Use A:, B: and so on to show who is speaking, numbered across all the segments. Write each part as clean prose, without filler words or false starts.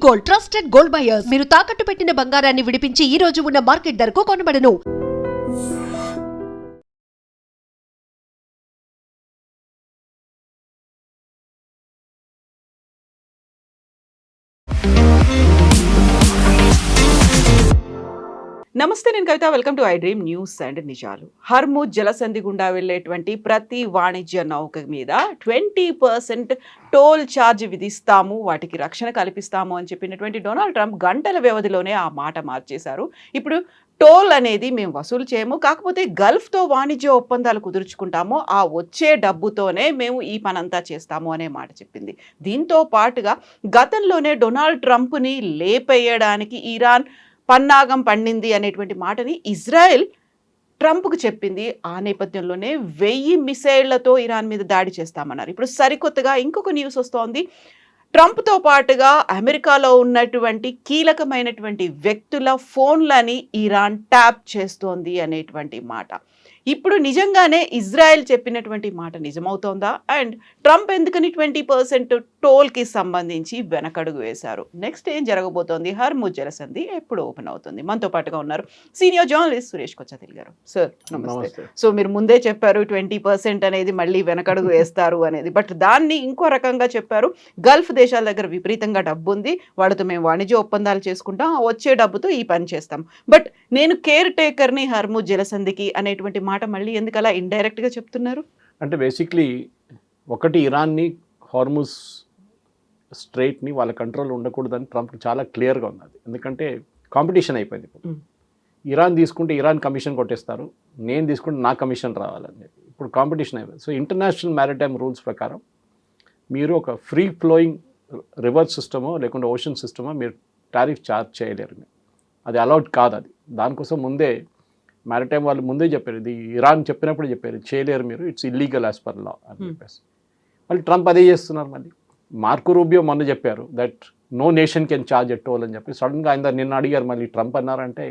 A: Gold, trusted gold buyers. మీరు తాకట్టు పెట్టిన బంగారాన్ని విడిపించి ఈ రోజు ఉన్న మార్కెట్ ధరకు కొనబడను.
B: నమస్తే, నేను Kavitha. Welcome to I dream news and నిజాలు. హర్ముజ్ జలసంధి గుండా వెళ్లేటువంటి ప్రతి వాణిజ్య నౌక మీద 20% టోల్ ఛార్జ్ విధిస్తాము, వాటికి రక్షణ కల్పిస్తాము అని చెప్పినటువంటి డొనాల్డ్ ట్రంప్ గంటల వ్యవధిలోనే ఆ మాట మార్చేశారు. ఇప్పుడు టోల్ అనేది మేము వసూలు చేయము, కాకపోతే గల్ఫ్తో వాణిజ్య ఒప్పందాలు కుదుర్చుకుంటాము, ఆ వచ్చే డబ్బుతోనే మేము ఈ పనంతా చేస్తాము అనే మాట చెప్పింది. దీంతో పాటుగా గతంలోనే డొనాల్డ్ ట్రంప్ని లేపేయడానికి ఇరాన్ పన్నాగం పండింది అనేటువంటి మాటని ఇజ్రాయెల్ ట్రంప్కు చెప్పింది. ఆ నేపథ్యంలోనే 1000 మిసైళ్లతో ఇరాన్ మీద దాడి చేస్తామన్నారు. ఇప్పుడు సరికొత్తగా ఇంకొక న్యూస్ వస్తోంది. ట్రంప్తో పాటుగా అమెరికాలో ఉన్నటువంటి కీలకమైనటువంటి వ్యక్తుల ఫోన్లని ఇరాన్ ట్యాప్ చేస్తోంది అనేటువంటి మాట. ఇప్పుడు నిజంగానే ఇజ్రాయెల్ చెప్పినటువంటి మాట నిజమవుతోందా? అండ్ ట్రంప్ ఎందుకని 20% టోల్కి సంబంధించి వెనకడుగు వేశారు? నెక్స్ట్ ఏం జరగబోతోంది? హర్ముజ్ జలసంధి ఎప్పుడు ఓపెన్ అవుతుంది? మనతో పాటుగా ఉన్నారు సీనియర్ జర్నలిస్ట్ సురేష్ కొచ్చతిల్ గారు. సార్ నమస్తే. సో మీరు ముందే చెప్పారు 20% అనేది మళ్ళీ వెనకడుగు వేస్తారు అనేది, బట్ దాన్ని ఇంకో రకంగా చెప్పారు. గల్ఫ్ దేశాల దగ్గర విపరీతంగా డబ్బు ఉంది, వాళ్ళతో మేము వాణిజ్య ఒప్పందాలు చేసుకుంటాం, వచ్చే డబ్బుతో ఈ పని చేస్తాం, బట్ నేను కేర్ టేకర్ని హర్ముజ్ జలసంధికి అనేటువంటి మాట మళ్ళీ ఎందుకు అలా ఇండైరెక్ట్గా చెప్తున్నారు?
C: అంటే బేసిక్లీ ఒకటి, ఇరాన్ని హార్ముజ్ స్ట్రైట్ని వాళ్ళ కంట్రోల్ ఉండకూడదని ట్రంప్ చాలా క్లియర్గా ఉన్నది. ఎందుకంటే కాంపిటీషన్ అయిపోయింది. ఇప్పుడు ఇరాన్ తీసుకుంటే ఇరాన్ కమిషన్ కొట్టేస్తారు, నేను తీసుకుంటే నా కమిషన్ రావాలని చెప్పి ఇప్పుడు కాంపిటీషన్ అయిపోయింది. సో ఇంటర్నేషనల్ మ్యారిటైమ్ రూల్స్ ప్రకారం మీరు ఒక ఫ్రీ ఫ్లోయింగ్ రివర్ సిస్టమో లేకుంటే ఓషన్ సిస్టమో మీరు టారిఫ్ ఛార్జ్ చేయలేరు. అది అలౌడ్ కాదు. అది దానికోసం ముందే మ్యారిటైమ్ వాళ్ళు ముందే చెప్పారు, ఇది ఇరాన్ చెప్పినప్పుడు చెప్పారు చేయలేరు మీరు, it's illegal as per law అని చెప్పేసి. మళ్ళీ ట్రంప్ అదే చేస్తున్నారు. మళ్ళీ మార్కో రూబియో మొన్న చెప్పారు that no nation can charge at toll అని చెప్పి. సడన్గా ఆయన నిన్న అడిగారు, మళ్ళీ ట్రంప్ అన్నారంటే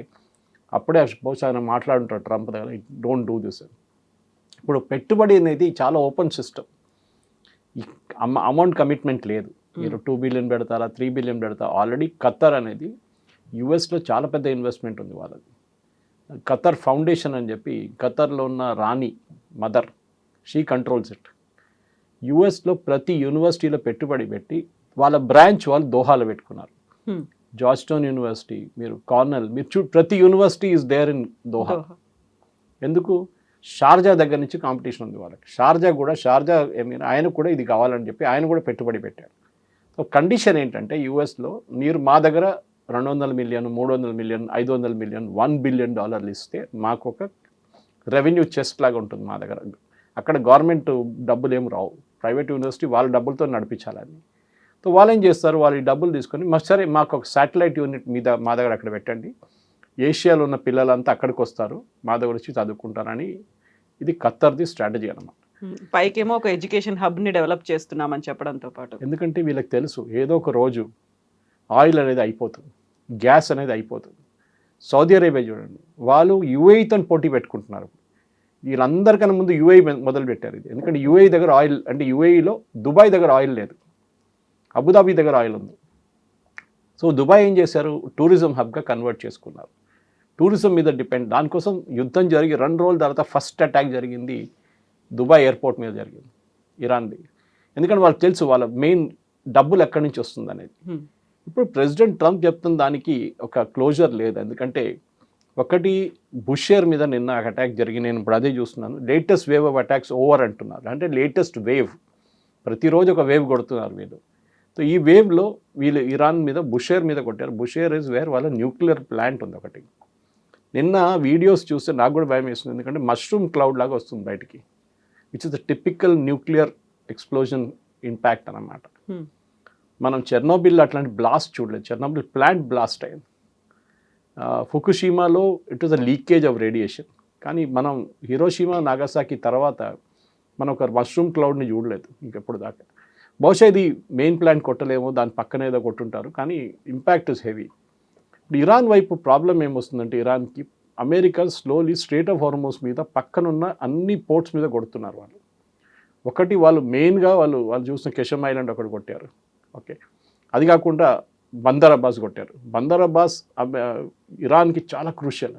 C: అప్పుడే బహుశా ఆయన మాట్లాడుంటారు ట్రంప్ దగ్గర, డోంట్ డూ దిస్. ఇప్పుడు పెట్టుబడి అనేది చాలా ఓపెన్ సిస్టమ్, అమౌంట్ కమిట్మెంట్ లేదు. మీరు 2 బిలియన్ పెడతారా, 3 బిలియన్ పెడతారా. ఆల్రెడీ ఖత్తర్ అనేది యుఎస్లో చాలా పెద్ద ఇన్వెస్ట్మెంట్ ఉంది వాళ్ళది. ఖత్తర్ ఫౌండేషన్ అని చెప్పి, ఖత్తర్లో ఉన్న రాణి మదర్, షీ కంట్రోల్స్ ఇట్. యుఎస్లో ప్రతి యూనివర్సిటీలో పెట్టుబడి పెట్టి వాళ్ళ బ్రాంచ్ వాళ్ళు దోహాలో పెట్టుకున్నారు. జార్జ్టౌన్ యూనివర్సిటీ, మీరు కార్నెల్, మీరు ప్రతి university is there in Doha. ఎందుకు? షార్జా దగ్గర నుంచి కాంపిటీషన్ ఉంది వాళ్ళకి. షార్జా ఆయన కూడా ఇది కావాలని చెప్పి ఆయన కూడా పెట్టుబడి పెట్టారు. సో కండిషన్ ఏంటంటే యుఎస్లో మీరు మా దగ్గర 200 మిలియన్, 300 మిలియన్, 500 మిలియన్, $1 బిలియన్ ఇస్తే మాకు ఒక రెవెన్యూ చెస్ట్ లాగా ఉంటుంది మా దగ్గర. అక్కడ గవర్నమెంట్ డబ్బులు ఏం రావు, ప్రైవేట్ యూనివర్సిటీ వాళ్ళ డబ్బులతో నడిపించాలని. సో వాళ్ళు ఏం చేస్తారు, వాళ్ళు ఈ డబ్బులు తీసుకొని సరే మాకు ఒక శాటిలైట్ యూనిట్ మీద మా దగ్గర అక్కడ పెట్టండి, ఏషియాలో ఉన్న పిల్లలంతా అక్కడికి వస్తారు, మా దగ్గర వచ్చి చదువుకుంటారని. ఇది ఖత్తర్ది స్ట్రాటజీ అన్నమాట.
B: పైకేమో ఒక ఎడ్యుకేషన్ హబ్ని డెవలప్ చేస్తున్నామని చెప్పడంతో పాటు,
C: ఎందుకంటే వీళ్ళకి తెలుసు ఏదో ఒక రోజు ఆయిల్ అనేది అయిపోతుంది, గ్యాస్ అనేది అయిపోతుంది. సౌదీ అరేబియా చూడండి, వాళ్ళు యుఏఈతో పోటీ పెట్టుకుంటున్నారు. వీళ్ళందరికన్నా ముందు యుఏఈ మొదలు పెట్టారు ఇది. ఎందుకంటే యుఏఈ దగ్గర ఆయిల్, అంటే యుఏఈలో దుబాయ్ దగ్గర ఆయిల్ లేదు, అబుదాబి దగ్గర ఆయిల్ ఉంది. సో దుబాయ్ ఏం చేశారు, టూరిజం హబ్గా కన్వర్ట్ చేసుకున్నారు. టూరిజం మీద డిపెండ్. దానికోసం యుద్ధం జరిగి 2 రోజుల తర్వాత ఫస్ట్ అటాక్ జరిగింది దుబాయ్ ఎయిర్పోర్ట్ మీద జరిగింది, ఇరాన్ది. ఎందుకంటే వాళ్ళకి తెలుసు వాళ్ళ మెయిన్ డబ్బులు ఎక్కడి నుంచి వస్తుంది అనేది. ఇప్పుడు ప్రెసిడెంట్ ట్రంప్ చెప్తున్న దానికి ఒక క్లోజర్ లేదు. ఎందుకంటే ఒకటి, బుషేర్ మీద నిన్న అటాక్ జరిగి, నేను ఇప్పుడు అదే చూస్తున్నాను, latest wave of attacks over అంటున్నారు. అంటే లేటెస్ట్ వేవ్, ప్రతిరోజు ఒక వేవ్ కొడుతున్నారు వీళ్ళు. సో ఈ వేవ్లో వీళ్ళు ఇరాన్ మీద, బుషేర్ మీద కొట్టారు. బుషేర్ ఇస్ వేర్ వాళ్ళ న్యూక్లియర్ ప్లాంట్ ఉంది ఒకటి. నిన్న వీడియోస్ చూస్తే నాకు కూడా భయం వేస్తుంది, ఎందుకంటే మష్రూమ్ క్లౌడ్ లాగా వస్తుంది బయటికి, which is the typical nuclear explosion impact అన్నమాట. మనం చెర్నోబిల్ అట్లాంటి బ్లాస్ట్ చూడలేదు, చెర్నోబిల్ ప్లాంట్ బ్లాస్ట్ అయింది. ఫుకుషిమాలో it was a leakage of radiation. కానీ మనం హిరోషిమా, నాగసాకి తర్వాత మనం ఒక మష్రూమ్ క్లౌడ్ని చూడలేదు ఇంకెప్పుడు దాకా. బహుశా ఇది మెయిన్ ప్లాంట్ కొట్టలేమో, దాని పక్కన ఏదో కొట్టుంటారు, కానీ ఇంపాక్ట్ ఇస్ హెవీ. ఇప్పుడు ఇరాన్ వైపు ప్రాబ్లం ఏమొస్తుందంటే, ఇరాన్కి America slowly strait of Hormuz మీద పక్కనున్న అన్ని పోర్ట్స్ మీద కొడుతున్నారు వాళ్ళు. ఒకటి వాళ్ళు మెయిన్గా వాళ్ళు చూసిన కెషమ్ ఐలాండ్ ఒకటి కొట్టారు. ఓకే, అది కాకుండా బందర్ అబ్బాస్ కొట్టారు. బందర్ అబ్బాస్ ఇరాన్కి చాలా క్రూషియల్.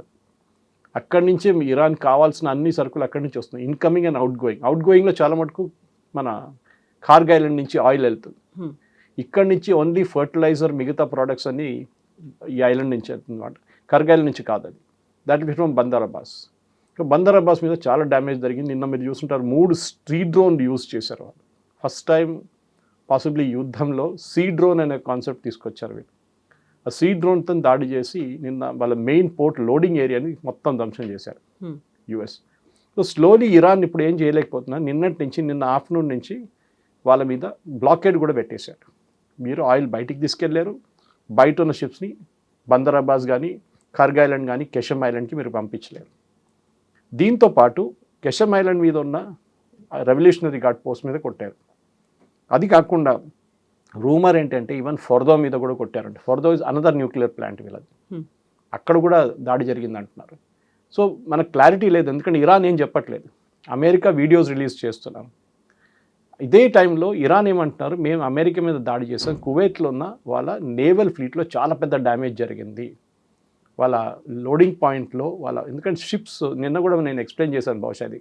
C: అక్కడి నుంచే ఇరాన్ కావాల్సిన అన్ని సరుకులు అక్కడి నుంచి వస్తున్నాయి, ఇన్కమింగ్ అండ్ అవుట్ గోయింగ్లో చాలా మటుకు మన కార్గ్ ఐలాండ్ నుంచి ఆయిల్ వెళ్తుంది. ఇక్కడి నుంచి ఓన్లీ ఫర్టిలైజర్, మిగతా ప్రోడక్ట్స్ అన్నీ ఈ ఐలాండ్ నుంచి వెళ్తుంది అనమాట. కార్గ్ ఐలాండ్ నుంచి కాదు అది. That is from Bandar Abbas. Bandar Abbas మీద చాలా డ్యామేజ్ జరిగింది. నిన్న మీరు చూస్తుంటారు 3 సీ డ్రోన్ యూజ్ చేశారు వాళ్ళు. ఫస్ట్ టైం పాసిబ్లీ యుద్ధంలో సీ డ్రోన్ అనే కాన్సెప్ట్ తీసుకొచ్చారు వీళ్ళు. ఆ సీ డ్రోన్తో దాడి చేసి నిన్న వాళ్ళ మెయిన్ పోర్ట్ లోడింగ్ ఏరియాని మొత్తం ధ్వంసం చేశారు యుఎస్. సో స్లోలీ ఇరాన్ ఇప్పుడు ఏం చేయలేకపోతున్నా, నిన్న ఆఫ్టర్నూన్ నుంచి వాళ్ళ మీద బ్లాకేడ్ కూడా పెట్టేశారు. మీరు ఆయిల్ బయటికి తీసుకెళ్లారు, బయట ఉన్న షిప్స్ని బందర్ అబ్బాస్ కానీ, కార్గ్ ఐలాండ్ కానీ, కెషమ్ ఐలాండ్కి మీరు పంపించలేరు. దీంతో పాటు కెషమ్ ఐలాండ్ మీద ఉన్న రెవల్యూషనరీ గార్డ్ పోస్ట్ మీద కొట్టారు. అది కాకుండా రూమర్ ఏంటంటే ఈవెన్ ఫోర్దో మీద కూడా కొట్టారంటే. ఫోర్దో ఇస్ అనదర్ న్యూక్లియర్ ప్లాంట్ వీళ్ళది. అక్కడ కూడా దాడి జరిగింది అంటున్నారు. సో మనకు క్లారిటీ లేదు, ఎందుకంటే ఇరాన్ ఏం చెప్పట్లేదు. అమెరికా వీడియోస్ రిలీజ్ చేస్తున్నారు. ఇదే టైంలో ఇరాన్ ఏమంటున్నారు, మేము అమెరికా మీద దాడి చేసాం, కువైట్లో ఉన్న వాళ్ళ నేవల్ ఫ్లీట్లో చాలా పెద్ద డ్యామేజ్ జరిగింది, వాళ్ళ లోడింగ్ పాయింట్లో ఎందుకంటే షిప్స్ నిన్న కూడా నేను ఎక్స్ప్లెయిన్ చేశాను బహుశా అది.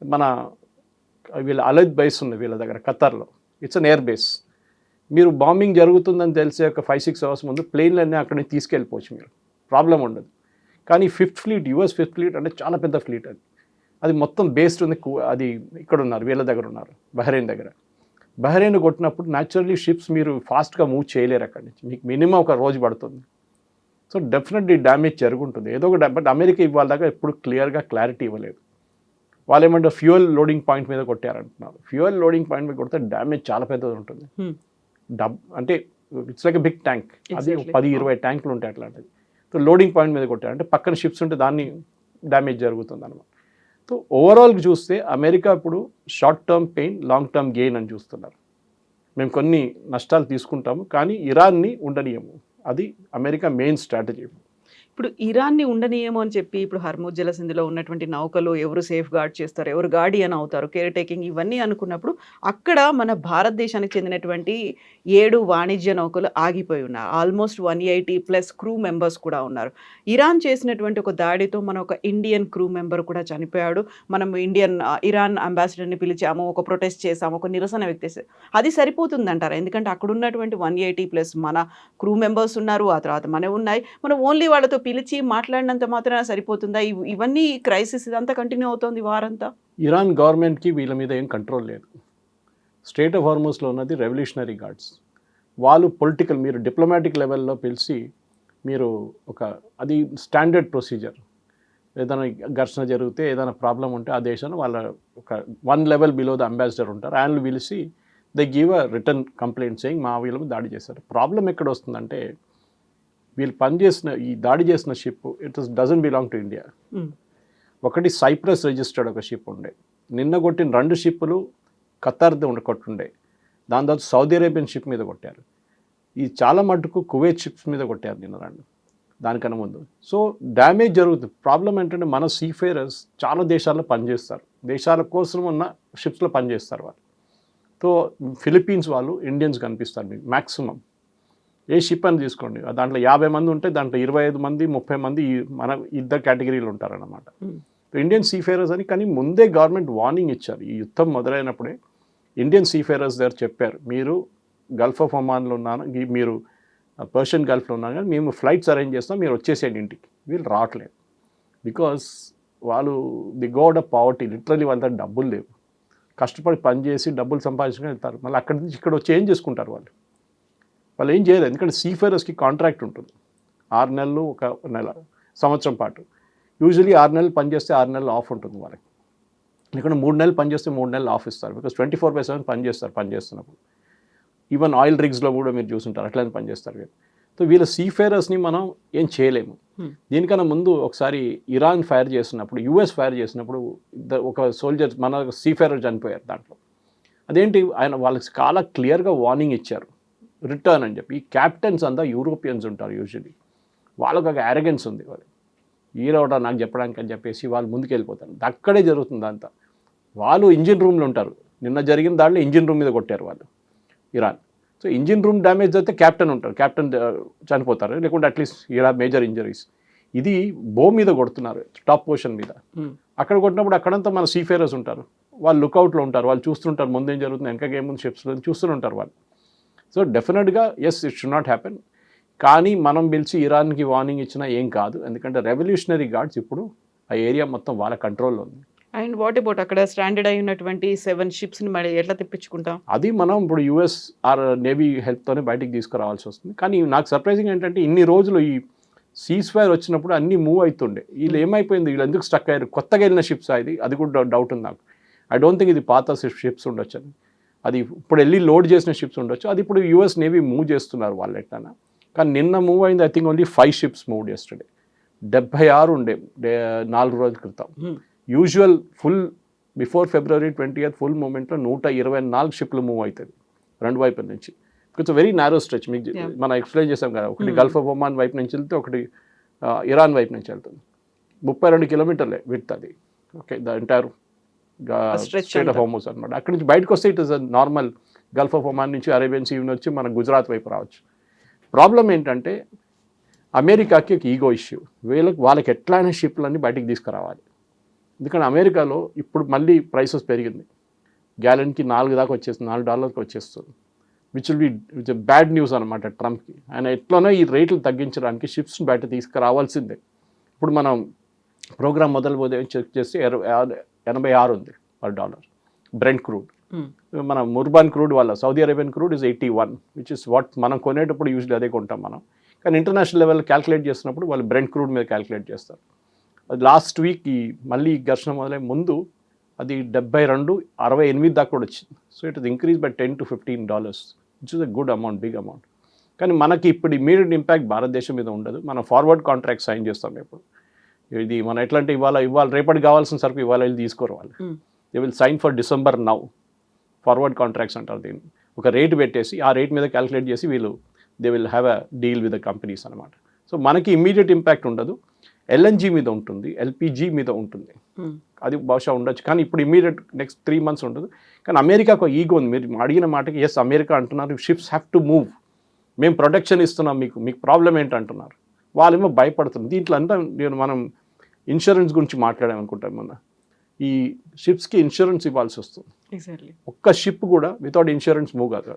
C: మన వీళ్ళ అలద్ బేస్ ఉంది వీళ్ళ దగ్గర ఖతర్లో, ఇట్స్ అన్ ఎయిర్ బేస్. మీరు బాంబింగ్ జరుగుతుందని తెలిసే ఒక 5-6 అవర్స్ ముందు ప్లేన్లన్నీ అక్కడి నుంచి తీసుకెళ్ళిపోవచ్చు, మీరు ప్రాబ్లం ఉండదు. కానీ fifth fleet, US fifth fleet అంటే చాలా పెద్ద ఫ్లీట్ అది మొత్తం బేస్డ్ ఉంది. అది ఇక్కడ ఉన్నారు, వీళ్ళ దగ్గర ఉన్నారు, బహ్రెయిన్ దగ్గర. బహ్రెయిన్ కొట్టినప్పుడు న్యాచురల్లీ షిప్స్ మీరు ఫాస్ట్గా మూవ్ చేయలేరు అక్కడి నుంచి, మీకు మినిమం ఒక రోజు పడుతుంది. సో డెఫినెట్లీ డ్యామేజ్ జరుగుంటుంది ఏదో ఒక. బట్ అమెరికా ఇవాళ దాకా ఎప్పుడు క్లియర్గా క్లారిటీ ఇవ్వలేదు. వాళ్ళు ఏమంటే ఫ్యూయల్ లోడింగ్ పాయింట్ మీద కొట్టారంటున్నారు. ఫ్యూయల్ లోడింగ్ పాయింట్ మీద కొడితే డ్యామేజ్ చాలా పెద్దది ఉంటుంది. అంటే it's like a big tank, అది 10-20 ట్యాంకులు ఉంటాయి అట్లాంటిది. సో లోడింగ్ పాయింట్ మీద కొట్టారంటే పక్కన షిప్స్ ఉంటే దాన్ని డ్యామేజ్ జరుగుతుంది అనమాట. సో ఓవరాల్గా చూస్తే అమెరికా ఇప్పుడు short term pain, long term gain అని చూస్తున్నారు. మేము కొన్ని నష్టాలు తీసుకుంటాము కానీ ఇరాన్ని ఉండనీయము, అది అమెరికా మెయిన్ స్ట్రాటజీ.
B: ఇప్పుడు ఇరాన్ని ఉండనీయము అని చెప్పి ఇప్పుడు హర్ముజ్ జలసంధిలో ఉన్నటువంటి నౌకలు ఎవరు సేఫ్ గార్డ్ చేస్తారు, ఎవరు గార్డియన్ అవుతారు, కేర్ టేకింగ్ ఇవన్నీ అనుకున్నప్పుడు అక్కడ మన భారతదేశానికి చెందినటువంటి 7 వాణిజ్య నౌకలు ఆగిపోయి ఉన్నారు. ఆల్మోస్ట్ 180+ క్రూ మెంబర్స్ కూడా ఉన్నారు. ఇరాన్ చేసినటువంటి ఒక దాడితో మన ఒక ఇండియన్ క్రూ మెంబర్ కూడా చనిపోయాడు. మనం ఇరాన్ అంబాసిడర్ని పిలిచాము, ఒక ప్రొటెస్ట్ చేసాము, ఒక నిరసన వ్యక్తం, అది సరిపోతుందంటారా? ఎందుకంటే అక్కడ ఉన్నటువంటి 180+ మన క్రూ మెంబర్స్ ఉన్నారు, ఆ తర్వాత మనవి ఉన్నాయి. మనం ఓన్లీ వాళ్ళతో పిలిచి మాట్లాడినంత మాత్రాన సరిపోతుందా? ఇవన్నీ క్రైసిస్ ఇదంతా కంటిన్యూ అవుతుంది వారంతా.
C: ఇరాన్ గవర్నమెంట్కి వీళ్ళ మీద ఏం కంట్రోల్ లేదు. స్ట్రేట్ ఆఫ్ హార్మోస్లో ఉన్నది రెవల్యూషనరీ గార్డ్స్. వాళ్ళు పొలిటికల్, మీరు డిప్లొమాటిక్ లెవెల్లో పిలిచి మీరు అది స్టాండర్డ్ ప్రొసీజర్. ఏదైనా ఘర్షణ జరిగితే, ఏదైనా ప్రాబ్లం ఉంటే ఆ దేశంలో వాళ్ళ ఒక 1 లెవెల్ బిలో ద అంబాసిడర్ ఉంటారు, ఆయనలు పిలిచి they give a return complaint saying మా వీళ్ళ మీద దాడి చేశారు. ప్రాబ్లం ఎక్కడ వస్తుందంటే వీళ్ళు ఈ దాడి చేసిన ship doesn't belong to India. ఒకటి సైప్రస్ రిజిస్టర్డ్ ఒక షిప్ ఉండే, నిన్న కొట్టిన 2 షిప్పులు ఖతార్ది కొట్టుండే. దాని తర్వాత సౌదీ అరేబియన్ షిప్ మీద కొట్టారు. ఈ చాలా మటుకు కువైట్ షిప్స్ మీద కొట్టారు నిన్న 2 దానికన్నా ముందు. సో డ్యామేజ్ జరుగుతుంది. ప్రాబ్లం ఏంటంటే మన సీఫేరర్స్ చాలా దేశాల్లో పనిచేస్తారు, దేశాల కోసం ఉన్న షిప్స్లో పనిచేస్తారు వాళ్ళు. సో ఫిలిప్పీన్స్ వాళ్ళు ఇండియన్స్ కనిపిస్తారు మీకు మ్యాక్సిమం. ఏ షిప్ అని తీసుకోండి, దాంట్లో 50 మంది ఉంటే దాంట్లో 25 మంది 30 మంది మన ఇద్దరు కేటగిరీలు ఉంటారన్నమాట, ఇండియన్ సీఫేరర్స్ అని. కానీ ముందే గవర్నమెంట్ వార్నింగ్ ఇచ్చారు. ఈ యుద్ధం మొదలైనప్పుడే ఇండియన్ సీఫేరర్స్ దగ్గర చెప్పారు, మీరు గల్ఫ్ ఆఫ్ ఒమాన్లో ఉన్నాను, మీరు పర్షియన్ గల్ఫ్లో ఉన్నాను, కానీ మేము ఫ్లైట్స్ అరేంజ్ చేస్తాం, మీరు వచ్చేసేయండి ఇంటికి. వీళ్ళు రావట్లేదు బికాస్ వాళ్ళు the god of poverty. Literally వాళ్ళ దగ్గర డబ్బులు లేవు, కష్టపడి పనిచేసి డబ్బులు సంపాదించుకొని వెళ్తారు. మళ్ళీ అక్కడి నుంచి ఇక్కడ వచ్చి ఏం చేసుకుంటారు వాళ్ళు ఏం చేయలేదు. ఎందుకంటే సీఫేరర్స్కి కాంట్రాక్ట్ ఉంటుంది 6 నెలలు, 1 నెల, సంవత్సరం పాటు. యూజువలీ 6 నెలలు పనిచేస్తే 6 నెలలు ఆఫ్ ఉంటుంది వాళ్ళకి. ఎందుకంటే 3 నెలలు పనిచేస్తే 3 నెలలు ఆఫ్ ఇస్తారు. బికాస్ 24/7 పనిచేస్తున్నప్పుడు. ఈవెన్ ఆయిల్ రిగ్స్లో కూడా మీరు చూసుంటారు, అట్లనే పనిచేస్తారు వీళ్ళు. సో వీళ్ళ సీఫేరర్స్ని మనం ఏం చేయలేము. దీనికన్నా ముందు ఒకసారి ఇరాన్ ఫైర్ చేసినప్పుడు, యుఎస్ ఫైర్ చేసినప్పుడు ఒక సోల్జర్, మన సీఫేరర్ చనిపోయారు దాంట్లో. అదేంటి, వాళ్ళకి చాలా క్లియర్గా వార్నింగ్ ఇచ్చారు, రిటర్న్ అని చెప్పి. ఈ క్యాప్టెన్స్ అంతా యూరోపియన్స్ ఉంటారు యూజువలీ, వాళ్ళకు ఒక అరగెన్స్ ఉంది, వాళ్ళు హీరోడా నాకు చెప్పడానికి అని చెప్పేసి వాళ్ళు ముందుకు వెళ్ళిపోతారు. అక్కడే జరుగుతుంది అంతా. వాళ్ళు ఇంజిన్ రూమ్లో ఉంటారు. నిన్న జరిగిన దాంట్లో ఇంజిన్ రూమ్ మీద కొట్టారు వాళ్ళు Iran. So so engine room damage అయితే క్యాప్టెన్ ఉంటారు, క్యాప్టెన్ చనిపోతారు, లేకుంటే అట్లీస్ట్ ఇలా మేజర్ ఇంజరీస్. ఇది బో మీద కొడుతున్నారు, టాప్ పొజిషన్ మీద. అక్కడ కొట్టినప్పుడు అక్కడంతా మన సీఫేరర్స్ ఉంటారు, వాళ్ళు లుక్అవుట్లో ఉంటారు, వాళ్ళు చూస్తుంటారు ముందేం జరుగుతుంది, వెనక ఏముంది షిప్స్లో చూస్తుంటారు వాళ్ళు. సో డెఫినెట్గా yes, it should not happen. కానీ మనం పిలిచి ఇరాన్కి వార్నింగ్ ఇచ్చినా ఏం కాదు, ఎందుకంటే రెవల్యూషనరీ గార్డ్స్ ఇప్పుడు ఆ ఏరియా మొత్తం వాళ్ళ కంట్రోల్లో ఉంది.
B: అండ్ వాట్ అబౌట్ అక్కడ స్టాండర్డ్ అయి ఉన్నటువంటి 7 షిప్స్ని మరి ఎట్లా తెప్పించుకుంటాం?
C: అది మనం ఇప్పుడు యుఎస్ ఆర్ నేవీ హెల్ప్తోనే బయటికి తీసుకురావాల్సి వస్తుంది. కానీ నాకు సర్ప్రైజింగ్ ఏంటంటే ఇన్ని రోజులు ఈ సీజ్ ఫైర్ వచ్చినప్పుడు అన్నీ మూవ్ అవుతుండే, వీళ్ళు ఏమైపోయింది, వీళ్ళు ఎందుకు స్టక్ అయ్యారు? కొత్తగా వెళ్ళిన షిప్స్ అది కూడా డౌట్ ఉంది నాకు. ఐ డోంట్ థింక్ ఇది పాత షిప్స్ ఉండొచ్చు అని, అది ఇప్పుడు వెళ్ళి లోడ్ చేసిన షిప్స్ ఉండొచ్చు, అది ఇప్పుడు యుఎస్ నేవీ మూవ్ చేస్తున్నారు వాళ్ళు ఎట్లా. కానీ నిన్న మూవ్ అయింది I think only 5 ships move yesterday. 76 ఉండే 4 రోజుల క్రితం. Usual full before February 20th full మూమెంట్లో 124 షిప్లు మూవ్ అవుతుంది రెండు వైపుల నుంచి. ఇట్స్ వెరీ నారో స్ట్రెచ్, మీకు మనం ఎక్స్ప్లెయిన్ చేసాం కదా, ఒకటి గల్ఫ్ ఆఫ్ ఒమాన్ వైపు నుంచి వెళ్తే ఒకటి ఇరాన్ వైపు నుంచి వెళ్తుంది. 32 కిలోమీటర్లే విడ్త్ అది. Okay, the entire strait of Hormuz అనమాట. అక్కడి నుంచి బయటకు వస్తే it is normal Gulf of Oman నుంచి అరేబియన్ సీ వచ్చి మన గుజరాత్ వైపు రావచ్చు. ప్రాబ్లం ఏంటంటే అమెరికాకి ఒక ఈగో ఇష్యూ, వాళ్ళకి ఎట్లయినా షిప్లన్నీ బయటికి తీసుకురావాలి. ఎందుకంటే అమెరికాలో ఇప్పుడు మళ్ళీ ప్రైసెస్ పెరిగింది, గ్యాలన్కి $4 వచ్చేస్తుంది, $4 వచ్చేస్తుంది, which will be bad news అనమాట ట్రంప్కి. ఆయన ఎట్లనో ఈ రేట్లు తగ్గించడానికి షిప్స్ని బయట తీసుకురావాల్సిందే. ఇప్పుడు మనం ప్రోగ్రామ్ మొదలుపోతే చెక్ చేస్తే 86 ఉంది $1 బ్రెంట్ క్రూడ్. మన ముర్బాన్ క్రూడ్ వల్ల Saudi Arabian crude is 81, which is what మనం కొనేటప్పుడు యూజువల్లీ అదే కొంటాం మనం. కానీ ఇంటర్నేషనల్ లెవెల్ క్యాల్కులేట్ చేస్తున్నప్పుడు వాళ్ళు బ్రెంట్ క్రూడ్ మీద క్యాల్కులేట్ చేస్తారు. అది లాస్ట్ వీక్ మళ్ళీ ఘర్షణ మొదలై ముందు అది 72, 68 దాకా కూడా వచ్చింది. So it is increase by $10 to $15, which is a good amount, big amount. కానీ మనకి ఇప్పుడు ఇమీడియట్ ఇంపాక్ట్ భారతదేశం మీద ఉండదు, మనం ఫార్వర్డ్ కాంట్రాక్ట్ సైన్ చేస్తాం ఇప్పుడు. ఇది మనం ఎట్లా అంటే ఇవాళ రేపటి కావాల్సిన సరుకు ఇవాళ వెళ్ళి తీసుకోరు వాళ్ళు. They will sign for December now, forward contracts అంటారు దీన్ని. ఒక రేట్ పెట్టేసి ఆ రేట్ మీద క్యాలిక్యులేట్ చేసి వీళ్ళు they will have a deal with the companies అనమాట. సో మనకి ఇమీడియట్ ఇంపాక్ట్ ఉండదు, ఎల్ఎన్జీ మీద ఉంటుంది, ఎల్పిజి మీద ఉంటుంది, అది బహుశా ఉండొచ్చు. కానీ ఇప్పుడు ఇమీడియట్ నెక్స్ట్ 3 months ఉండదు. కానీ అమెరికాకు ఈగో ఉంది, మీరు అడిగిన మాటకి ఎస్ అమెరికా అంటున్నారు షిప్స్ హ్యావ్ టు మూవ్, మేము ప్రొటెక్షన్ ఇస్తున్నాం మీకు ప్రాబ్లం ఏంటి అంటున్నారు. వాళ్ళేమో భయపడుతున్నారు. దీంట్లో అంతా మనం ఇన్సూరెన్స్ గురించి మాట్లాడామనుకుంటాం. మొన్న ఈ షిప్స్కి ఇన్సూరెన్స్ ఇవ్వాల్సి వస్తుంది. ఒక్క షిప్ కూడా వితౌట్ ఇన్సూరెన్స్ మూవ్ కాదు.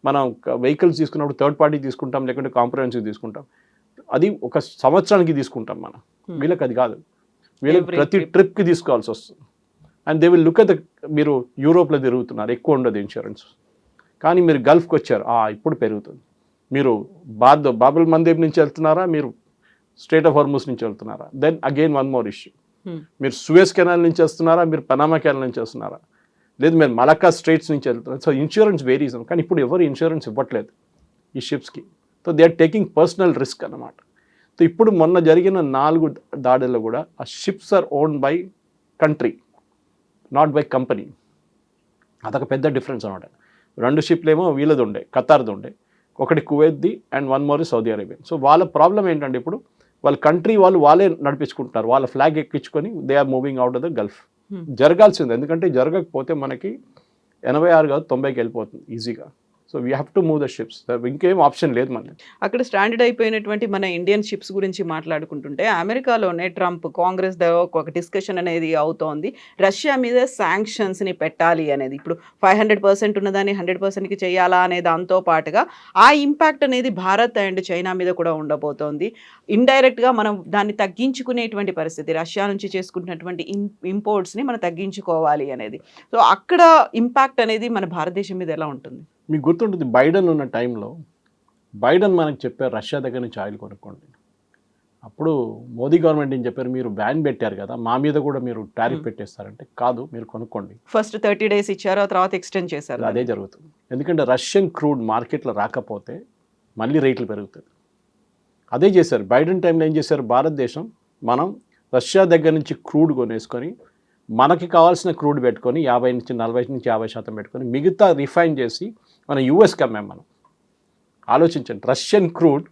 C: మనం వెహికల్స్ తీసుకున్నప్పుడు థర్డ్ పార్టీ తీసుకుంటాం, లేకుంటే కాంప్రహెన్సివ్ తీసుకుంటాం, అది 1 సంవత్సరానికి తీసుకుంటాం మనం. వీళ్ళకి అది కాదు, వీళ్ళకి ప్రతి ట్రిప్కి తీసుకోవాల్సి వస్తుంది. And they will look at the, మీరు యూరోప్లో తిరుగుతున్నారు, ఎక్కువ ఉండదు ఇన్సూరెన్స్. కానీ మీరు గల్ఫ్కి వచ్చారు, ఇప్పుడు పెరుగుతుంది. మీరు బాబుల్ మందేబ్ నుంచి వెళ్తున్నారా, మీరు స్ట్రేట్ ఆఫ్ హార్ముజ్ నుంచి వెళ్తున్నారా, then again one more issue. మీరు సూయజ్ కెనాల్ నుంచి వస్తున్నారా, మీరు పనామా కెనాల్ నుంచి వస్తున్నారా, లేదు మీరు మలక్కా స్ట్రైట్స్ నుంచి వెళ్తున్నారు. So insurance varies. కానీ ఇప్పుడు ఎవరు ఇన్సూరెన్స్ ఇవ్వట్లేదు ఈ షిప్స్కి. So they are taking personal risk అన్నమాట. సో ఇప్పుడు మొన్న జరిగిన 4 దాడుల్లో కూడా ఆ ships are owned by country, not by company. అదొక పెద్ద డిఫరెన్స్ అనమాట. 2 షిప్లు ఏమో వీళ్ళది ఉండే, ఖతార్ది ఉండే, ఒకటి కువైత్ది and 1 more Saudi Arabian. So వాళ్ళ ప్రాబ్లం ఏంటంటే ఇప్పుడు వాళ్ళ కంట్రీ వాళ్ళే నడిపించుకుంటున్నారు, వాళ్ళ ఫ్లాగ్ ఎక్కించుకొని they are moving out of the gulf. జరగాల్సింది, ఎందుకంటే జరగకపోతే మనకి 86 కాదు 90కి వెళ్ళిపోతుంది ఈజీగా. So we have to move the ships, ఇంకేం ఆప్షన్ లేదు మనకి.
B: అక్కడ స్టాండర్డ్ అయిపోయినటువంటి మన ఇండియన్ షిప్స్ గురించి మాట్లాడుకుంటుంటే అమెరికాలోనే ట్రంప్ కాంగ్రెస్ ఒక డిస్కషన్ అనేది అవుతోంది, రష్యా మీద శాంక్షన్స్ని పెట్టాలి అనేది. ఇప్పుడు 500% ఉన్నదాన్ని 100%కి చేయాలా అనే దాంతో పాటుగా ఆ ఇంపాక్ట్ అనేది భారత్ అండ్ చైనా మీద కూడా ఉండబోతోంది. ఇండైరెక్ట్గా మనం దాన్ని తగ్గించుకునేటువంటి పరిస్థితి, రష్యా నుంచి చేసుకుంటున్నటువంటి ఇంపోర్ట్స్ని మనం తగ్గించుకోవాలి అనేది. సో అక్కడ ఇంపాక్ట్ అనేది మన భారతదేశం మీద ఎలా ఉంటుంది?
C: మీకు గుర్తుంటుంది బైడెన్ ఉన్న టైంలో బైడెన్ మనకు చెప్పారు రష్యా దగ్గర నుంచి ఆయిల్ కొనుక్కోండి. అప్పుడు మోదీ గవర్నమెంట్ ఏం చెప్పారు, మీరు బ్యాన్ పెట్టారు కదా, మా మీద కూడా మీరు టారిఫ్ పెట్టేస్తారంటే కాదు, మీరు కొనుక్కోండి.
B: ఫస్ట్ 30 days ఇచ్చారు, ఆ తర్వాత ఎక్స్టెండ్ చేశారు.
C: అదే జరుగుతుంది. ఎందుకంటే రష్యన్ క్రూడ్ మార్కెట్లో రాకపోతే మళ్ళీ రేట్లు పెరుగుతుంది. అదే చేశారు బైడెన్ టైంలో. ఏం చేశారు, భారతదేశం మనం రష్యా దగ్గర నుంచి క్రూడ్ కొనేసుకొని మనకి కావాల్సిన క్రూడ్ పెట్టుకొని 50 నుంచి 40 నుంచి 50% పెట్టుకొని మిగతా రిఫైన్ చేసి మన యూఎస్కి అమ్మాం మనం. ఆలోచించండి, రష్యన్ క్రూడ్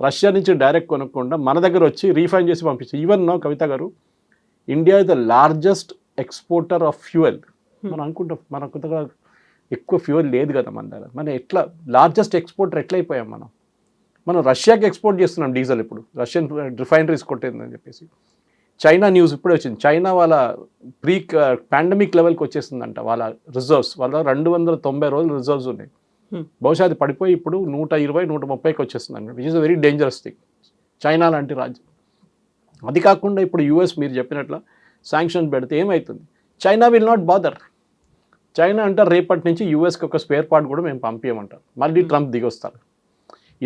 C: రష్యా నుంచి డైరెక్ట్ కొనుక్కుండా మన దగ్గర వచ్చి రీఫైన్ చేసి పంపించారు. ఈవెన్ నో కవిత గారు, India is the largest exporter of fuel. మనం అనుకుంటాం, మన కొత్తగా ఎక్కువ ఫ్యూయల్ లేదు కదా మన దగ్గర. మనం ఎట్లా లార్జెస్ట్ ఎక్స్పోర్టర్ ఎట్లయిపోయాం మనం రష్యాకి ఎక్స్పోర్ట్ చేస్తున్నాం డీజిల్ ఇప్పుడు, రష్యన్ రిఫైనరీస్ కొట్టేందని చెప్పేసి. చైనా న్యూస్ ఇప్పుడే వచ్చింది, చైనా వాళ్ళ ప్రీ పాండమిక్ లెవెల్కి వచ్చేసిందంట వాళ్ళ రిజర్వ్స్. వాళ్ళ 290 రోజులు రిజర్వ్స్ ఉన్నాయి. బహుశా అది పడిపోయి ఇప్పుడు 120-130కి వచ్చేస్తుందండి, which is a very dangerous thing. China లాంటి రాజ్యం. అది కాకుండా ఇప్పుడు యూఎస్ మీరు చెప్పినట్ల శాంక్షన్ పెడితే ఏమవుతుంది? China will not bother. China అంటారు రేపటి నుంచి యూఎస్కి ఒక స్పేర్ పార్ట్ కూడా మేము పంపించమంటారు. మళ్ళీ ట్రంప్ దిగొస్తారు.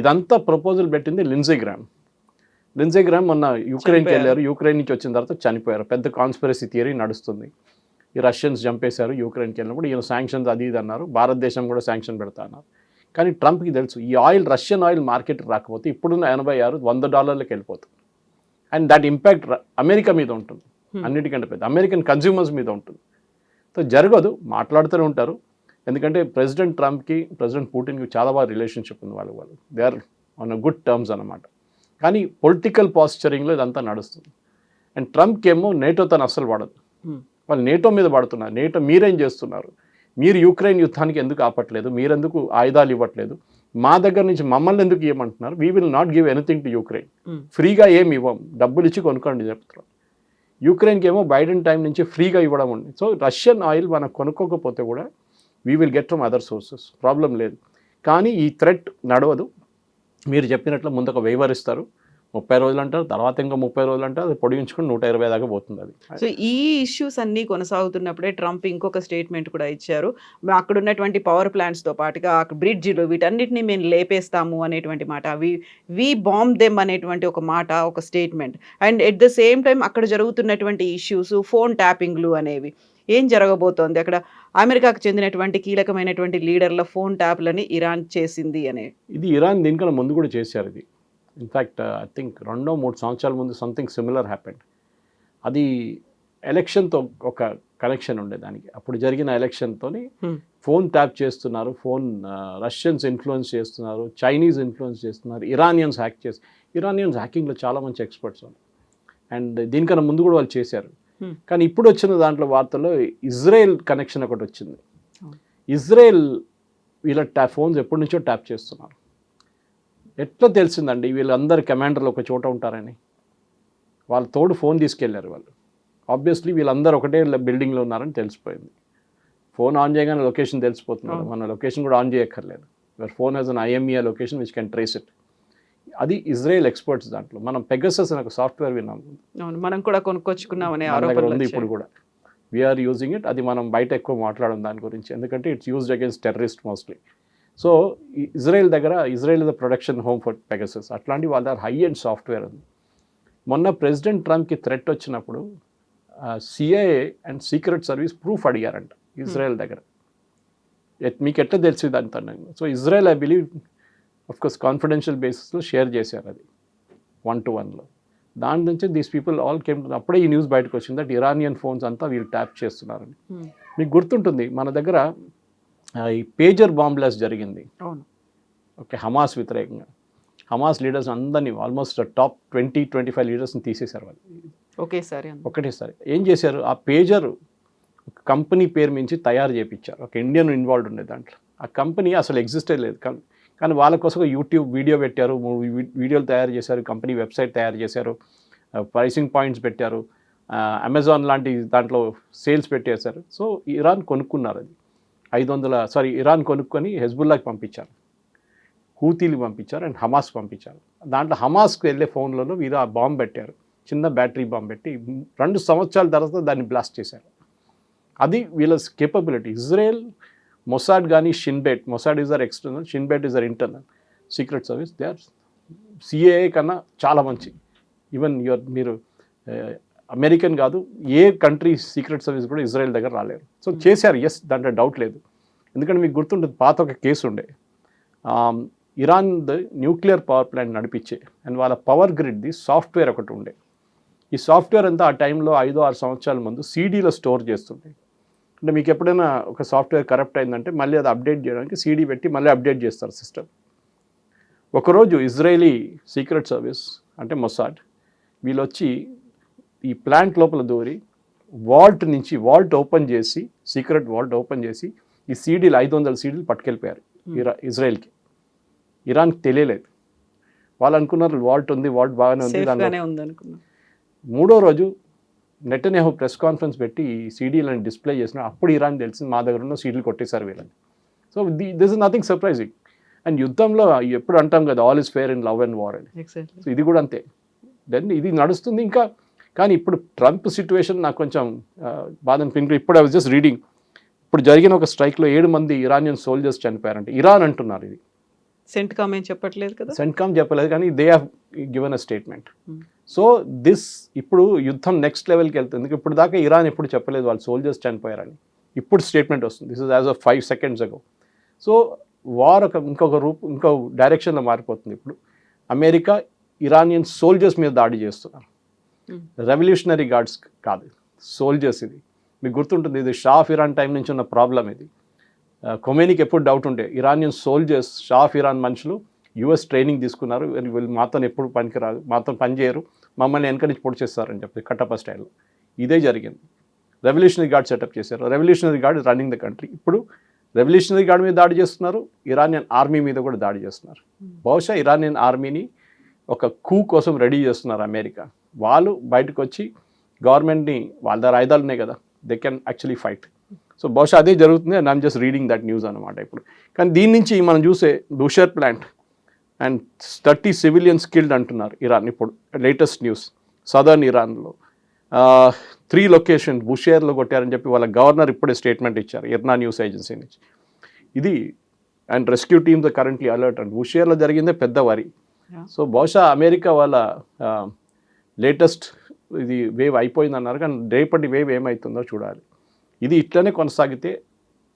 C: ఇదంతా ప్రపోజల్ పెట్టింది లిండ్సే గ్రామ్ మొన్న యుక్రెయిన్కి వెళ్ళారు. యుక్రెయిన్ నుంచి వచ్చిన తర్వాత చనిపోయారు. పెద్ద కాన్స్పిరసీ థియరీ నడుస్తుంది, ఈ రష్యన్స్ చంపేశారు యుక్రెయిన్కి వెళ్ళినప్పుడు, ఈయన శాంక్షన్స్ అది ఇది అన్నారు. భారతదేశం కూడా శాంక్షన్ పెడతా అన్నారు. కానీ ట్రంప్కి తెలుసు ఈ ఆయిల్, రష్యన్ ఆయిల్ మార్కెట్ రాకపోతే ఇప్పుడున్న $86-100 వెళ్ళిపోతుంది. అండ్ దట్ ఇంపాక్ట్ అమెరికా మీద ఉంటుంది, అన్నిటికంటే పెద్ద అమెరికన్ కన్జ్యూమర్స్ మీద ఉంటుంది. సో జరగదు, మాట్లాడుతూనే ఉంటారు. ఎందుకంటే ప్రెసిడెంట్ ట్రంప్కి ప్రెసిడెంట్ పుటిన్కి చాలా బాగా రిలేషన్షిప్ ఉంది. వాళ్ళు they are on a good terms అన్నమాట. కానీ పొలిటికల్ పాస్చరింగ్లో ఇదంతా నడుస్తుంది. అండ్ ట్రంప్కి ఏమో నేటో తను అస్సలు పడదు. వాళ్ళు నేటో మీద పడుతున్నారు. నేటో మీరేం చేస్తున్నారు, మీరు యుక్రెయిన్ యుద్ధానికి ఎందుకు ఆపట్లేదు, మీరెందుకు ఆయుధాలు ఇవ్వట్లేదు, మా దగ్గర నుంచి మమ్మల్ని ఎందుకు ఇవ్వమంటున్నారు, we will not give anything to Ukraine, ఫ్రీగా ఏమి ఇవ్వం, డబ్బులు ఇచ్చి కొనుక్కోండి చెప్తున్నారు. యుక్రెయిన్కి ఏమో బైడెన్ టైం నుంచి ఫ్రీగా ఇవ్వడం ఉంది. సో రష్యన్ ఆయిల్ మనం కొనుక్కోకపోతే కూడా we will get from other sources, problem లేదు. కానీ ఈ థ్రెట్ నడవదు. మీరు చెప్పినట్లు ముందు ఒక వేవర్ ఇస్తారు, 30 రోజులు అంటారు, తర్వాత ఇంకా 30 రోజులు అంటారు, అది పొడిగించుకుని 120 దాకా పోతుంది అది.
B: సో ఈ ఇష్యూస్ అన్నీ కొనసాగుతున్నప్పుడే ట్రంప్ ఇంకొక స్టేట్మెంట్ కూడా ఇచ్చారు. అక్కడ ఉన్నటువంటి పవర్ ప్లాంట్స్తో పాటుగా బ్రిడ్జిలు వీటన్నిటిని మేము లేపేస్తాము అనేటువంటి మాట, వి బాంబ్ దెమ్ అనేటువంటి ఒక మాట, ఒక statement. And at the same time అక్కడ జరుగుతున్నటువంటి ఇష్యూస్, ఫోన్ ట్యాపింగ్లు అనేవి ఏం జరగబోతోంది అక్కడ? అమెరికాకు చెందినటువంటి కీలకమైనటువంటి లీడర్ల ఫోన్ ట్యాప్లని ఇరాన్ చేసింది అనే.
C: ఇది ఇరాన్ దీనికన్నా ముందు కూడా చేశారు. ఇది ఇన్ఫ్యాక్ట్ ఐ థింక్ 2-3 సంవత్సరాల ముందు సంథింగ్ సిమిలర్ హ్యాపెండ్. అది ఎలక్షన్తో ఒక కనెక్షన్ ఉండే దానికి. అప్పుడు జరిగిన ఎలక్షన్తో ఫోన్ ట్యాప్ చేస్తున్నారు, ఫోన్ రష్యన్స్ ఇన్ఫ్లుయెన్స్ చేస్తున్నారు, చైనీస్ ఇన్ఫ్లుయెన్స్ చేస్తున్నారు, ఇరానియన్స్ హ్యాకింగ్లో చాలా మంచి ఎక్స్పర్ట్స్ వాళ్ళు. అండ్ దీనికన్నా ముందు కూడా వాళ్ళు చేశారు. కానీ ఇప్పుడు వచ్చిన దాంట్లో వార్తల్లో ఇజ్రాయెల్ కనెక్షన్ ఒకటి వచ్చింది. ఇజ్రాయెల్ వీళ్ళ ఫోన్స్ ఎప్పటి నుంచో ట్యాప్ చేస్తున్నారు. ఎట్లా తెలిసిందండి వీళ్ళందరు కమాండర్లు ఒక చోట ఉంటారని? వాళ్ళ తోడు ఫోన్ తీసుకెళ్లారు వాళ్ళు. ఆబ్వియస్లీ వీళ్ళందరూ ఒకటే బిల్డింగ్లో ఉన్నారని తెలిసిపోయింది. ఫోన్ ఆన్ చేయగానే లొకేషన్ తెలిసిపోతున్నారు. మన లొకేషన్ కూడా ఆన్ చేయక్కర్లేదు. Your phone has an IMEI location which can trace it. అది ఇజ్రాయెల్ ఎక్స్పర్ట్స్ దాంట్లో. మనం పెగసస్ అనే ఒక సాఫ్ట్వేర్ విన్నాం,
B: మనం కూడా కొనుక్కొచ్చుకున్నామనే
C: ఆరోపణ ఉంది. ఇప్పుడు కూడా వీఆర్ యూజింగ్ ఇట్. అది మనం బయట ఎక్కువ మాట్లాడడం దాని గురించి, ఎందుకంటే it's used against terrorist mostly. So Israel is the production home for Pegasus. అట్లాంటి వాళ్ళ దగ్గర హై అండ్ సాఫ్ట్వేర్ ఉంది. మొన్న ప్రెసిడెంట్ ట్రంప్కి థ్రెట్ వచ్చినప్పుడు CIA and secret service proof అడిగారంట ఇజ్రాయెల్ దగ్గర. మీకు ఎట్లా తెలిసింది అంత? So Israel I believe of course confidential బేసిస్లో షేర్ చేశారు అది 1-to-1లో. దాని నుంచి దీస్ పీపుల్ ఆల్ కేమ్. అప్పుడే ఈ న్యూస్ బయటకు వచ్చింది దట్ ఇరానియన్ ఫోన్స్ అంతా వీళ్ళు ట్యాప్ చేస్తున్నారని. మీకు గుర్తుంటుంది మన దగ్గర ఈ పేజర్ బాంబ్ బ్లాస్ట్ జరిగింది. ఓకే, హమాస్ వ్యతిరేకంగా. హమాస్ లీడర్స్ అందరినీ ఆల్మోస్ట్ టాప్ 20-25 లీడర్స్ని తీసేశారు వాళ్ళు ఒకటేసారి. ఏం చేశారు, ఆ పేజర్ కంపెనీ పేరు మించి తయారు చేయించారు. ఒక ఇండియన్ ఇన్వాల్వ్డ్ ఉండే దాంట్లో. ఆ కంపెనీ అసలు ఎగ్జిస్టే లేదు. కానీ వాళ్ళ కోసం యూట్యూబ్ వీడియో పెట్టారు, వీడియోలు తయారు చేశారు, కంపెనీ వెబ్సైట్ తయారు చేశారు, ప్రైసింగ్ పాయింట్స్ పెట్టారు, అమెజాన్ లాంటి దాంట్లో సేల్స్ పెట్టేశారు. సో ఇరాన్ కొనుక్కున్నారు అది. ఇరాన్ కొనుక్కొని హెజ్బుల్లాకి పంపించారు, హూతీలు పంపించారు అండ్ హమాస్ పంపించారు. దాంట్లో హమాస్కి వెళ్ళే ఫోన్లలో వీరు ఆ బాంబు పెట్టారు, చిన్న బ్యాటరీ బాంబు పెట్టి 2 సంవత్సరాల తర్వాత దాన్ని బ్లాస్ట్ చేశారు. అది వీళ్ళ కేపబిలిటీ. ఇజ్రాయెల్ మొసాడ్ కానీ Shin Bet, Mossad is our external, Shin Bet is our internal secret service. They are CIA కన్నా చాలా మంచి. ఈవెన్ మీరు అమెరికన్ కాదు, ఏ కంట్రీ సీక్రెట్ సర్వీస్ కూడా ఇజ్రాయెల్ దగ్గర రాలేరు. సో చేశారు, ఎస్, దాంట్లో డౌట్ లేదు. ఎందుకంటే మీకు గుర్తుంటుంది, పాత ఒక కేసు ఉండే, ఇరాన్ న్యూక్లియర్ పవర్ ప్లాంట్ నడిపించే అండ్ వాళ్ళ పవర్ గ్రిడ్ది సాఫ్ట్వేర్ ఒకటి ఉండే. ఈ సాఫ్ట్వేర్ అంతా ఆ టైంలో 5-6 సంవత్సరాల ముందు CDలో స్టోర్ చేస్తుండే. అంటే మీకు ఎప్పుడైనా ఒక సాఫ్ట్వేర్ కరప్ట్ అయిందంటే మళ్ళీ అది అప్డేట్ చేయడానికి CD పెట్టి మళ్ళీ అప్డేట్ చేస్తారు సిస్టమ్. ఒకరోజు ఇజ్రాయేలీ సీక్రెట్ సర్వీస్ అంటే మొసాడ్ వీళ్ళు వచ్చి ఈ ప్లాంట్ లోపల దూరి వాల్ట్ ఓపెన్ చేసి, సీక్రెట్ వాల్ట్ ఓపెన్ చేసి ఈ సీడీలు 500 సీడీలు పట్టుకెళ్ళిపోయారు ఇజ్రాయెల్కి. ఇరాన్కి తెలియలేదు. వాళ్ళు అనుకున్నారు వాల్ట్ ఉంది, వాల్ట్ బాగానే ఉంది.
B: సేఫ్గానే ఉందనుకున్నాను.
C: మూడో రోజు నెటన్యాహు ప్రెస్ కాన్ఫరెన్స్ పెట్టి ఈ సీడీలను డిస్ప్లే చేసిన అప్పుడు ఇరాన్ తెలిసింది మా దగ్గర ఉన్న సీడీలు కొట్టేశారు వీళ్ళని. So this is nothing surprising. And యుద్ధంలో ఎప్పుడు అంటాం కదా all is fair in love and war అని. సో ఇది కూడా అంతే. దెన్ ఇది నడుస్తుంది ఇంకా. కానీ ఇప్పుడు ట్రంప్ సిచ్యువేషన్ నాకు కొంచెం బాధ అనిపించింది. ఇప్పుడు ఐ వాజ్ జస్ట్ రీడింగ్, ఇప్పుడు జరిగిన ఒక స్ట్రైక్లో 7 మంది ఇరానియన్ సోల్జర్స్ చనిపోయారంటే. ఇరాన్ అంటున్నారు ఇది,
B: సెంట్కామ్ ఏం చెప్పట్లేదు కదా.
C: సెంట్కామ్ చెప్పలేదు కానీ they have given a statement. So this ఇప్పుడు యుద్ధం నెక్స్ట్ లెవెల్కి వెళ్తుంది. ఇప్పుడు దాకా ఇరాన్ ఎప్పుడు చెప్పలేదు వాళ్ళు సోల్జర్స్ చనిపోయారని. ఇప్పుడు స్టేట్మెంట్ వస్తుంది. This is as of 5 seconds ago. So war ఇంకో డైరెక్షన్లో మారిపోతుంది. ఇప్పుడు అమెరికా ఇరానియన్ సోల్జర్స్ మీద దాడి చేస్తున్నారు. రెవల్యూషనరీ గార్డ్స్ కాదు, సోల్జర్స్. ఇది మీకు గుర్తుంటుంది, ఇది షా ఆఫ్ ఇరాన్ టైం నుంచి ఉన్న ప్రాబ్లం ఇది. ఖొమేనీకి ఎప్పుడు డౌట్ ఉంటే Iranian soldiers, Shah of Iran మనుషులు యుఎస్ ట్రైనింగ్ తీసుకున్నారు, వీళ్ళు మాతో ఎప్పుడు పనికిరాదు, మాతో పని చేయరు, మమ్మల్ని వెనక నుంచి పొడి చేస్తారని చెప్పి కట్టప్ప స్టైల్లో. ఇదే జరిగింది. రెవల్యూషనరీ గార్డ్ సెటప్ చేశారు. Revolutionary guard running the country. ఇప్పుడు రెవల్యూషనరీ గార్డ్ మీద దాడి చేస్తున్నారు, ఇరానియన్ ఆర్మీ మీద కూడా దాడి చేస్తున్నారు. బహుశా ఇరానియన్ ఆర్మీని ఒక కూ కోసం రెడీ చేస్తున్నారు అమెరికా. వాళ్ళు బయటకు వచ్చి గవర్నమెంట్ని, వాళ్ళ దగ్గర ఆయుధాలు ఉన్నాయి కదా, they can actually fight. So బహుశా అదే జరుగుతుంది. And I'm just reading that news అనమాట ఇప్పుడు. కానీ దీని నుంచి మనం చూసే బుషర్ ప్లాంట్ అండ్ 30 civilians కిల్డ్ అంటున్నారు ఇరాన్. ఇప్పుడు లేటెస్ట్ న్యూస్ సదర్న్ ఇరాన్లో 3 locations బుషేర్లో కొట్టారని చెప్పి వాళ్ళ గవర్నర్ ఇప్పుడే స్టేట్మెంట్ ఇచ్చారు ఇర్నా న్యూస్ ఏజెన్సీ నుంచి. ఇది and rescue teams currently alert and బుషేర్లో జరిగిందే పెద్ద వరి. సో బహుశా అమెరికా వాళ్ళ లేటెస్ట్ ఇది వేవ్ అయిపోయింది అన్నారు, కానీ రేపటి వేవ్ ఏమవుతుందో చూడాలి. ఇది ఇట్లనే కొనసాగితే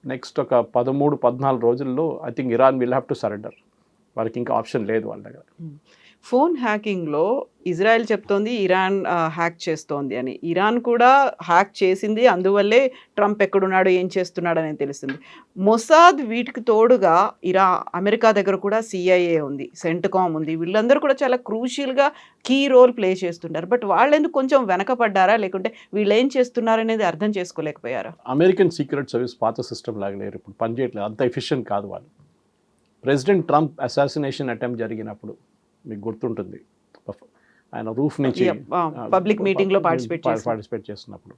C: నెక్స్ట్ ఒక 13-14 రోజుల్లో I think Iran will have to surrender. వాళ్ళకి ఇంకా ఆప్షన్ లేదు వాళ్ళ దగ్గర.
B: ఫోన్ హ్యాకింగ్లో ఇజ్రాయెల్ చెప్తోంది ఇరాన్ హ్యాక్ చేస్తోంది అని. ఇరాన్ కూడా హ్యాక్ చేసింది, అందువల్లే ట్రంప్ ఎక్కడున్నాడు, ఏం చేస్తున్నాడు అనేది తెలుస్తుంది. మొసాద్ వీటికి తోడుగా అమెరికా దగ్గర కూడా CIA ఉంది, సెంట్కామ్ ఉంది. వీళ్ళందరూ కూడా చాలా క్రూషియల్గా కీ రోల్ ప్లే చేస్తుంటారు. బట్ వాళ్ళెందుకు కొంచెం వెనకపడ్డారా, లేకుంటే వీళ్ళు ఏం చేస్తున్నారు అనేది అర్థం చేసుకోలేకపోయారా?
C: అమెరికన్ సీక్రెట్ సర్వీస్ పాత సిస్టమ్ లాగా లేరు, ఇప్పుడు పనిచేయట్లేదు, అంత ఎఫిషియెంట్ కాదు వాళ్ళు. ప్రెసిడెంట్ ట్రంప్ అసాసినేషన్ అటెంప్ట్ జరిగినప్పుడు మీకు గుర్తుంటుంది, ఆయన రూఫ్ నుంచి
B: పబ్లిక్ మీటింగ్లో
C: పార్టిసిపేట్ చేస్తున్నప్పుడు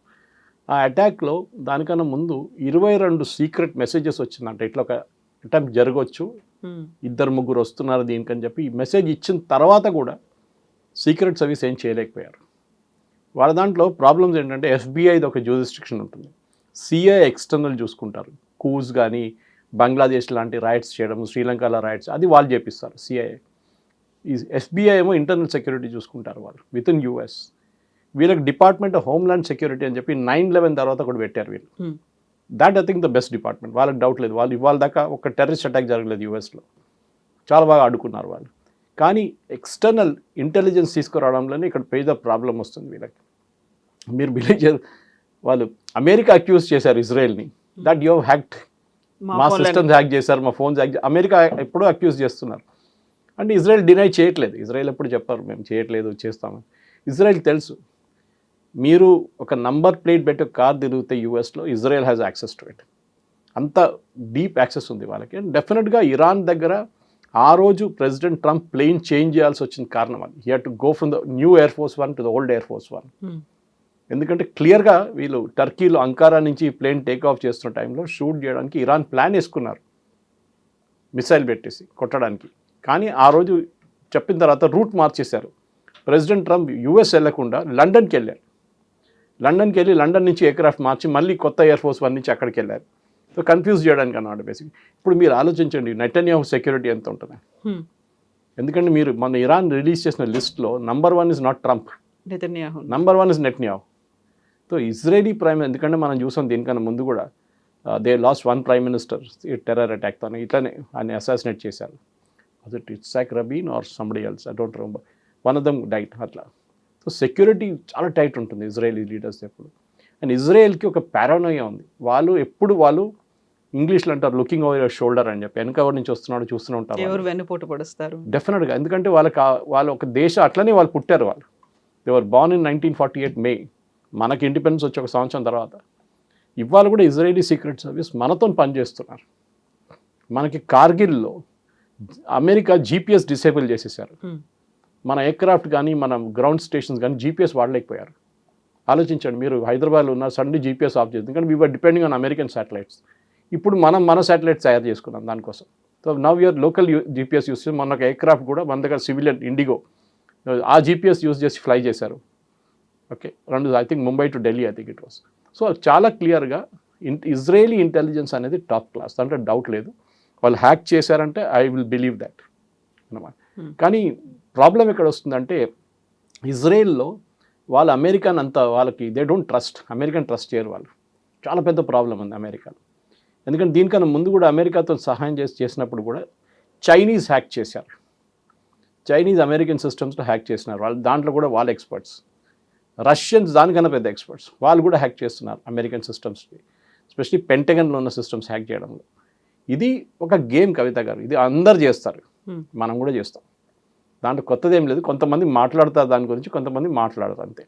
C: ఆ అటాక్లో దానికన్నా ముందు 22 సీక్రెట్ మెసేజెస్ వచ్చిందంట. ఇట్లా ఒక అటాక్ జరగవచ్చు, 2-3 వస్తున్నారు దీనికని చెప్పి మెసేజ్ ఇచ్చిన తర్వాత కూడా సీక్రెట్ సర్వీస్ ఏం చేయలేకపోయారు. వాళ్ళ దాంట్లో ప్రాబ్లమ్స్ ఏంటంటే FBIది ఒక జ్యూరిస్డిక్షన్ ఉంటుంది, CIA ఎక్స్టర్నల్ చూసుకుంటారు. కూస్ కానీ బంగ్లాదేశ్ లాంటి రైట్స్ చేయడం, శ్రీలంకలో రైట్స్ అది వాళ్ళు చేపిస్తారు CIA. ఈ FBI ఏమో ఇంటర్నల్ సెక్యూరిటీ చూసుకుంటారు వాళ్ళు విత్ ఇన్ US. వీళ్ళకి డిపార్ట్మెంట్ ఆఫ్ హోమ్ల్యాండ్ సెక్యూరిటీ అని చెప్పి 9/11 తర్వాత కూడా పెట్టారు వీళ్ళు. That I think the best department. వాళ్ళకి డౌట్ లేదు, వాళ్ళు ఇవాళ దాకా ఒక టెర్రరిస్ట్ అటాక్ జరగలేదు USలో, చాలా బాగా ఆడుకున్నారు వాళ్ళు. కానీ ఎక్స్టర్నల్ ఇంటెలిజెన్స్ తీసుకురావడంలోనే ఇక్కడ పెద్ద ప్రాబ్లం వస్తుంది వీళ్ళకి. మీరు బిలీవ్ చేయరు, వాళ్ళు అమెరికా అక్యూజ్ చేశారు ఇజ్రాయెల్ని దట్ యూ హ్యాక్డ్, మా సిస్టమ్స్ హ్యాక్ చేశారు, మా ఫోన్స్ హ్యాక్. అమెరికా ఎప్పుడూ అక్యూజ్ చేస్తున్నారు. అంటే ఇజ్రాయెల్ డినై చేయట్లేదు. ఇజ్రాయెల్ ఎప్పుడు చెప్పారు మేము చేయట్లేదు చేస్తామని. ఇజ్రాయెల్ తెలుసు, మీరు ఒక నంబర్ ప్లేట్ పెట్టి ఒక కార్ తిరిగితే USలో Israel has access to it. అంత డీప్ యాక్సెస్ ఉంది వాళ్ళకి. అండ్ డెఫినెట్గా ఇరాన్ దగ్గర ఆ రోజు ప్రెసిడెంట్ ట్రంప్ ప్లేన్ చేంజ్ చేయాల్సి వచ్చిన కారణం అది. He had to go from the new air force 1 to the old air force 1. ఎందుకంటే క్లియర్గా వీళ్ళు టర్కీలో అంకారా నుంచి ప్లేన్ టేక్ ఆఫ్ చేస్తున్న టైంలో షూట్ చేయడానికి ఇరాన్ ప్లాన్ వేసుకున్నారు, మిసైల్ పెట్టేసి కొట్టడానికి. కానీ ఆ రోజు చెప్పిన తర్వాత రూట్ మార్చేశారు. ప్రెసిడెంట్ ట్రంప్ US వెళ్ళకుండా లండన్కి వెళ్ళారు. లండన్కి వెళ్ళి లండన్ నుంచి ఎయిర్క్రాఫ్ట్ మార్చి మళ్ళీ కొత్త ఎయిర్ ఫోర్స్ 1 నుంచి అక్కడికి వెళ్ళారు. సో కన్ఫ్యూజ్ చేయడానికి అన్నమాట బేసిక్. ఇప్పుడు మీరు ఆలోచించండి నెటన్యాహు సెక్యూరిటీ ఎంత ఉంటుంది. ఎందుకంటే మీరు మన ఇరాన్ రిలీజ్ చేసిన లిస్ట్లో number 1 is not Trump, number 1 is Netanyahu. So Israeli prime, ఎందుకంటే మనం చూసాం దీనికన్నా ముందు కూడా దే లాస్ట్ 1 ప్రైమ్ మినిస్టర్ ఈ టెర్రర్ అటాక్తో, ఇట్లానే ఆయన అసాసినేట్ చేశారు. అది Yitzhak Rabin or somebody else, I don't remember, one of them died అట్లా. సో సెక్యూరిటీ చాలా టైట్ ఉంటుంది ఇజ్రాయలీ లీడర్స్ ఎప్పుడు. అండ్ ఇజ్రాయెల్కి ఒక పారానోయా ఉంది. వాళ్ళు ఇంగ్లీష్లో అంటారు లుకింగ్ ఓవర్ యువర్ షోల్డర్ అని చెప్పి, వెనక ఎవరి నుంచి వస్తున్నాడు చూస్తూనే ఉంటారు.
B: ఎవరు వెన్నుపోటు పడుస్తారు
C: డెఫినెట్గా. ఎందుకంటే వాళ్ళ ఒక దేశం అట్లనే వాళ్ళు పుట్టారు. వాళ్ళు దే వర్ బోర్న్ ఇన్ 1948 మే, మనకి ఇండిపెండెన్స్ వచ్చి 1 సంవత్సరం తర్వాత. ఇవాళ కూడా ఇజ్రాయేలీ సీక్రెట్ సర్వీస్ మనతో పనిచేస్తున్నారు. మనకి కార్గిల్లో అమెరికా జీపీఎస్ డిసేబుల్ చేసేసారు. మన ఎయిర్క్రాఫ్ట్ కానీ మన గ్రౌండ్ స్టేషన్స్ కానీ జీపీఎస్ వాడలేకపోయారు. ఆలోచించండి, మీరు హైదరాబాద్లో ఉన్న సడన్లీ జీపీఎస్ ఆఫ్ చేస్తుంది, ఎందుకంటే we're depending on American satellites. ఇప్పుడు మన శాటిలైట్స్ తయారు చేసుకున్నాం దానికోసం. So now your local GPS use చేసి మన ఎయిర్క్రాఫ్ట్ కూడా మన దగ్గర సివిలియన్ ఇండిగో ఆ జీపీఎస్ యూస్ చేసి ఫ్లై చేశారు. Okay, I think Mumbai to Delhi I think it was. So చాలా క్లియర్గా ఇజ్రాయేలీ ఇంటెలిజెన్స్ అనేది టాప్ క్లాస్, అంటే డౌట్ లేదు. వాళ్ళు హ్యాక్ చేశారంటే ఐ విల్ బిలీవ్ దాట్ అన్నమాట. కానీ ప్రాబ్లం ఎక్కడ వస్తుందంటే ఇజ్రాయెల్లో వాళ్ళు అమెరికన్ అంతా వాళ్ళకి they don't trust, American trust చేయరు వాళ్ళు. చాలా పెద్ద ప్రాబ్లం ఉంది అమెరికాలో. ఎందుకంటే దీనికన్నా ముందు కూడా అమెరికాతో సహాయం చేసినప్పుడు కూడా చైనీస్ హ్యాక్ చేశారు. చైనీస్ అమెరికన్ సిస్టమ్స్లో హ్యాక్ చేసినారు వాళ్ళు, దాంట్లో కూడా వాళ్ళ ఎక్స్పర్ట్స్. రష్యన్స్ దానికన్నా పెద్ద ఎక్స్పర్ట్స్, వాళ్ళు కూడా హ్యాక్ చేస్తున్నారు అమెరికన్ సిస్టమ్స్ని, ఎస్పెషలీ పెంటగన్లో ఉన్న సిస్టమ్స్ హ్యాక్ చేయడంలో. ఇది ఒక గేమ్ కవిత గారు, ఇది అందరు చేస్తారు, మనం కూడా చేస్తాం. దాంట్లో కొత్తదేం లేదు. కొంతమంది మాట్లాడతారు దాని గురించి, కొంతమంది మాట్లాడతారు అంతే.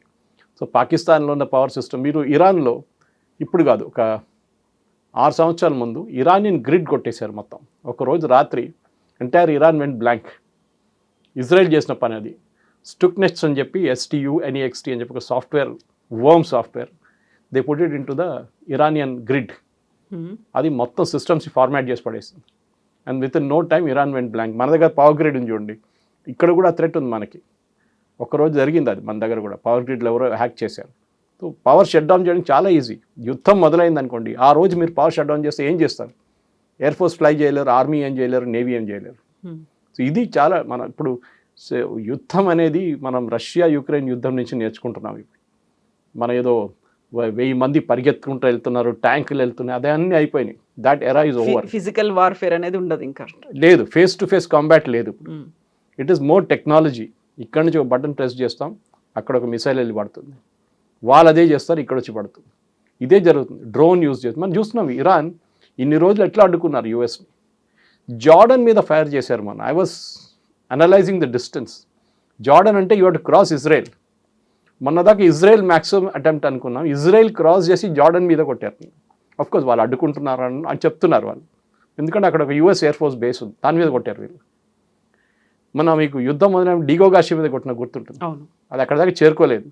C: సో పాకిస్తాన్లో ఉన్న పవర్ సిస్టమ్, మీరు ఇరాన్లో ఇప్పుడు కాదు ఒక 6 సంవత్సరాల ముందు ఇరానియన్ గ్రిడ్ కొట్టేశారు మొత్తం. ఒకరోజు రాత్రి entire Iran went blank. Israel చేసిన పని అది. స్టుక్నెట్స్ అని చెప్పి STUNEXT అని చెప్పి ఒక software, worm software, they put it in to the Iranian grid. అది మొత్తం సిస్టమ్స్ ఫార్మాట్ చేసి పడేసింది. And within no time Iran went blank. మన దగ్గర పవర్ గ్రిడ్ ఉంది చూడండి, ఇక్కడ కూడా థ్రెట్ ఉంది మనకి. ఒకరోజు జరిగింది అది మన దగ్గర కూడా, పవర్ గ్రిడ్లో ఎవరో హ్యాక్ చేశారు. సో పవర్ షట్ డౌన్ చేయడం చాలా ఈజీ. యుద్ధం మొదలైంది అనుకోండి, ఆ రోజు మీరు పవర్ షట్ డౌన్ చేస్తే ఏం చేస్తారు? ఎయిర్ ఫోర్స్ ఫ్లై చేయలేరు, ఆర్మీ ఏం చేయలేరు, నేవీ ఏం చేయలేరు. సో ఇది చాలా మన ఇప్పుడు యుద్ధం అనేది మనం రష్యా యుక్రెయిన్ యుద్ధం నుంచి నేర్చుకుంటున్నాం. ఇప్పుడు మన ఏదో 1000 మంది పరిగెత్తుకుంటూ వెళ్తున్నారు, ట్యాంకులు వెళ్తున్నాయి, అదే అన్నీ అయిపోయినాయి. దాట్ ఎరా ఈజ్ ఓవర్.
B: ఫిజికల్ వార్ఫేర్ అనేది ఉండదు ఇంకా,
C: లేదు. ఫేస్ టు ఫేస్ కాంబాట్ లేదు. It is more technology. ఇక్కడ నుంచి ఒక బటన్ ప్రెస్ చేస్తాం, అక్కడ ఒక మిసైల్ వెళ్ళి పడుతుంది, వాళ్ళు అదే చేస్తారు, ఇక్కడ వచ్చి పడుతుంది. ఇదే జరుగుతుంది. డ్రోన్ యూజ్ చేస్తుంది. మనం చూస్తున్నాం ఇరాన్ ఇన్ని రోజులు ఎట్లా అడ్డుకున్నారు యూఎస్ని. జార్డన్ మీద ఫైర్ చేశారు. I was analysing the distance. Jordan అంటే you have to cross Israel. మొన్నదాకా ఇజ్రాయెల్ మ్యాక్సిమం అటెంప్ట్ అనుకున్నాం, ఇజ్రాయెల్ క్రాస్ చేసి జార్డన్ మీద కొట్టారు. అఫ్కోర్స్ వాళ్ళు అడ్డుకుంటున్నారు అని చెప్తున్నారు వాళ్ళు, ఎందుకంటే అక్కడ ఒక US ఎయిర్ ఫోర్స్ బేస్ ఉంది, దాని మీద కొట్టారు వీళ్ళు. మీకు యుద్ధం మొదలైన డిగోగాషి మీద కొట్టిన గుర్తుంటుంది, అది అక్కడ దాకా చేరుకోలేదు.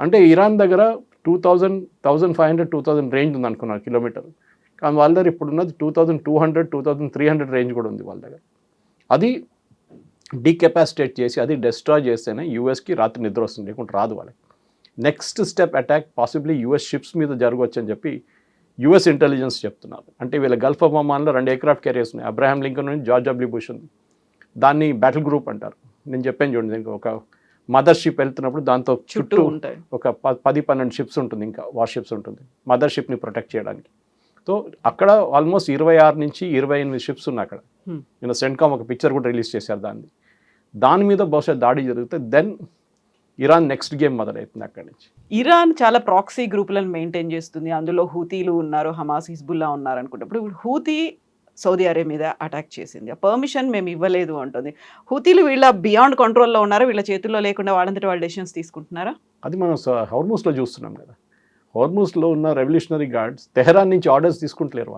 C: అంటే ఇరాన్ దగ్గర 1500-2000 రేంజ్ ఉంది అనుకున్నారు కిలోమీటర్, కానీ వాళ్ళ దగ్గర ఇప్పుడు ఉన్నది 2200-2300 రేంజ్ కూడా ఉంది వాళ్ళ దగ్గర. అది డీకెపాసిటేట్ చేసి, అది డిస్ట్రాయ్ చేస్తేనే యూఎస్కి రాత్రి నిద్ర వస్తుంది, లేకుంటే రాదు వాళ్ళకి. Next step attack possibly US ships మీద జరగవచ్చు అని చెప్పి US ఇంటెలిజెన్స్ చెప్తున్నారు. అంటే వీళ్ళ గల్ఫ్ ఆఫ్ ఒమాన్లో 2 ఎయిర్క్రాఫ్ట్ క్యారియర్స్ ఉన్నాయి. అబ్రహాం లింకన్ నుంచి జార్జ్ W. బుష్ ఉంది. దాన్ని బ్యాటిల్ గ్రూప్ అంటారు. నేను చెప్పాను చూడండి, ఇంకా ఒక మదర్ షిప్ వెళ్తున్నప్పుడు దాంతో చుట్టూ ఒక 10-12 షిప్స్ ఉంటుంది, ఇంకా వార్ షిప్స్ ఉంటుంది మదర్ షిప్ని ప్రొటెక్ట్ చేయడానికి. సో అక్కడ ఆల్మోస్ట్ 26 నుంచి 28 షిప్స్ ఉన్నాయి అక్కడ. నేను సెంట్కామ్ ఒక పిక్చర్ కూడా రిలీజ్ చేశారు దాని మీద బహుశా దాడి జరిగితే దెన్ ఇరాన్ నెక్స్ట్ గేమ్ మొదలవుతుంది అక్కడి నుంచి.
B: ఇరాన్ చాలా ప్రాక్సీ గ్రూపులను మెయింటైన్ చేస్తుంది, అందులో హూతీలు ఉన్నారు, హమాస్, హిజ్బుల్లా ఉన్నారు అనుకుంటే. ఇప్పుడు హూతీ సౌదీ అరేబియా మీద అటాక్ చేసింది, ఆ పర్మిషన్ మేము ఇవ్వలేదు అంటుంది. హూతీలు వీళ్ళ బియాండ్ కంట్రోల్లో ఉన్నారా, వీళ్ళ చేతుల్లో లేకుండా వాళ్ళంతటి వాళ్ళు డెసిషన్స్ తీసుకుంటున్నారా?
C: అది మనం హోర్ముజ్లో చూస్తున్నాం కదా. హోర్ముజ్లో ఉన్న రెవల్యూషనరీ గార్డ్స్ తెహరాన్ నుంచి ఆర్డర్స్ తీసుకుంటలేరు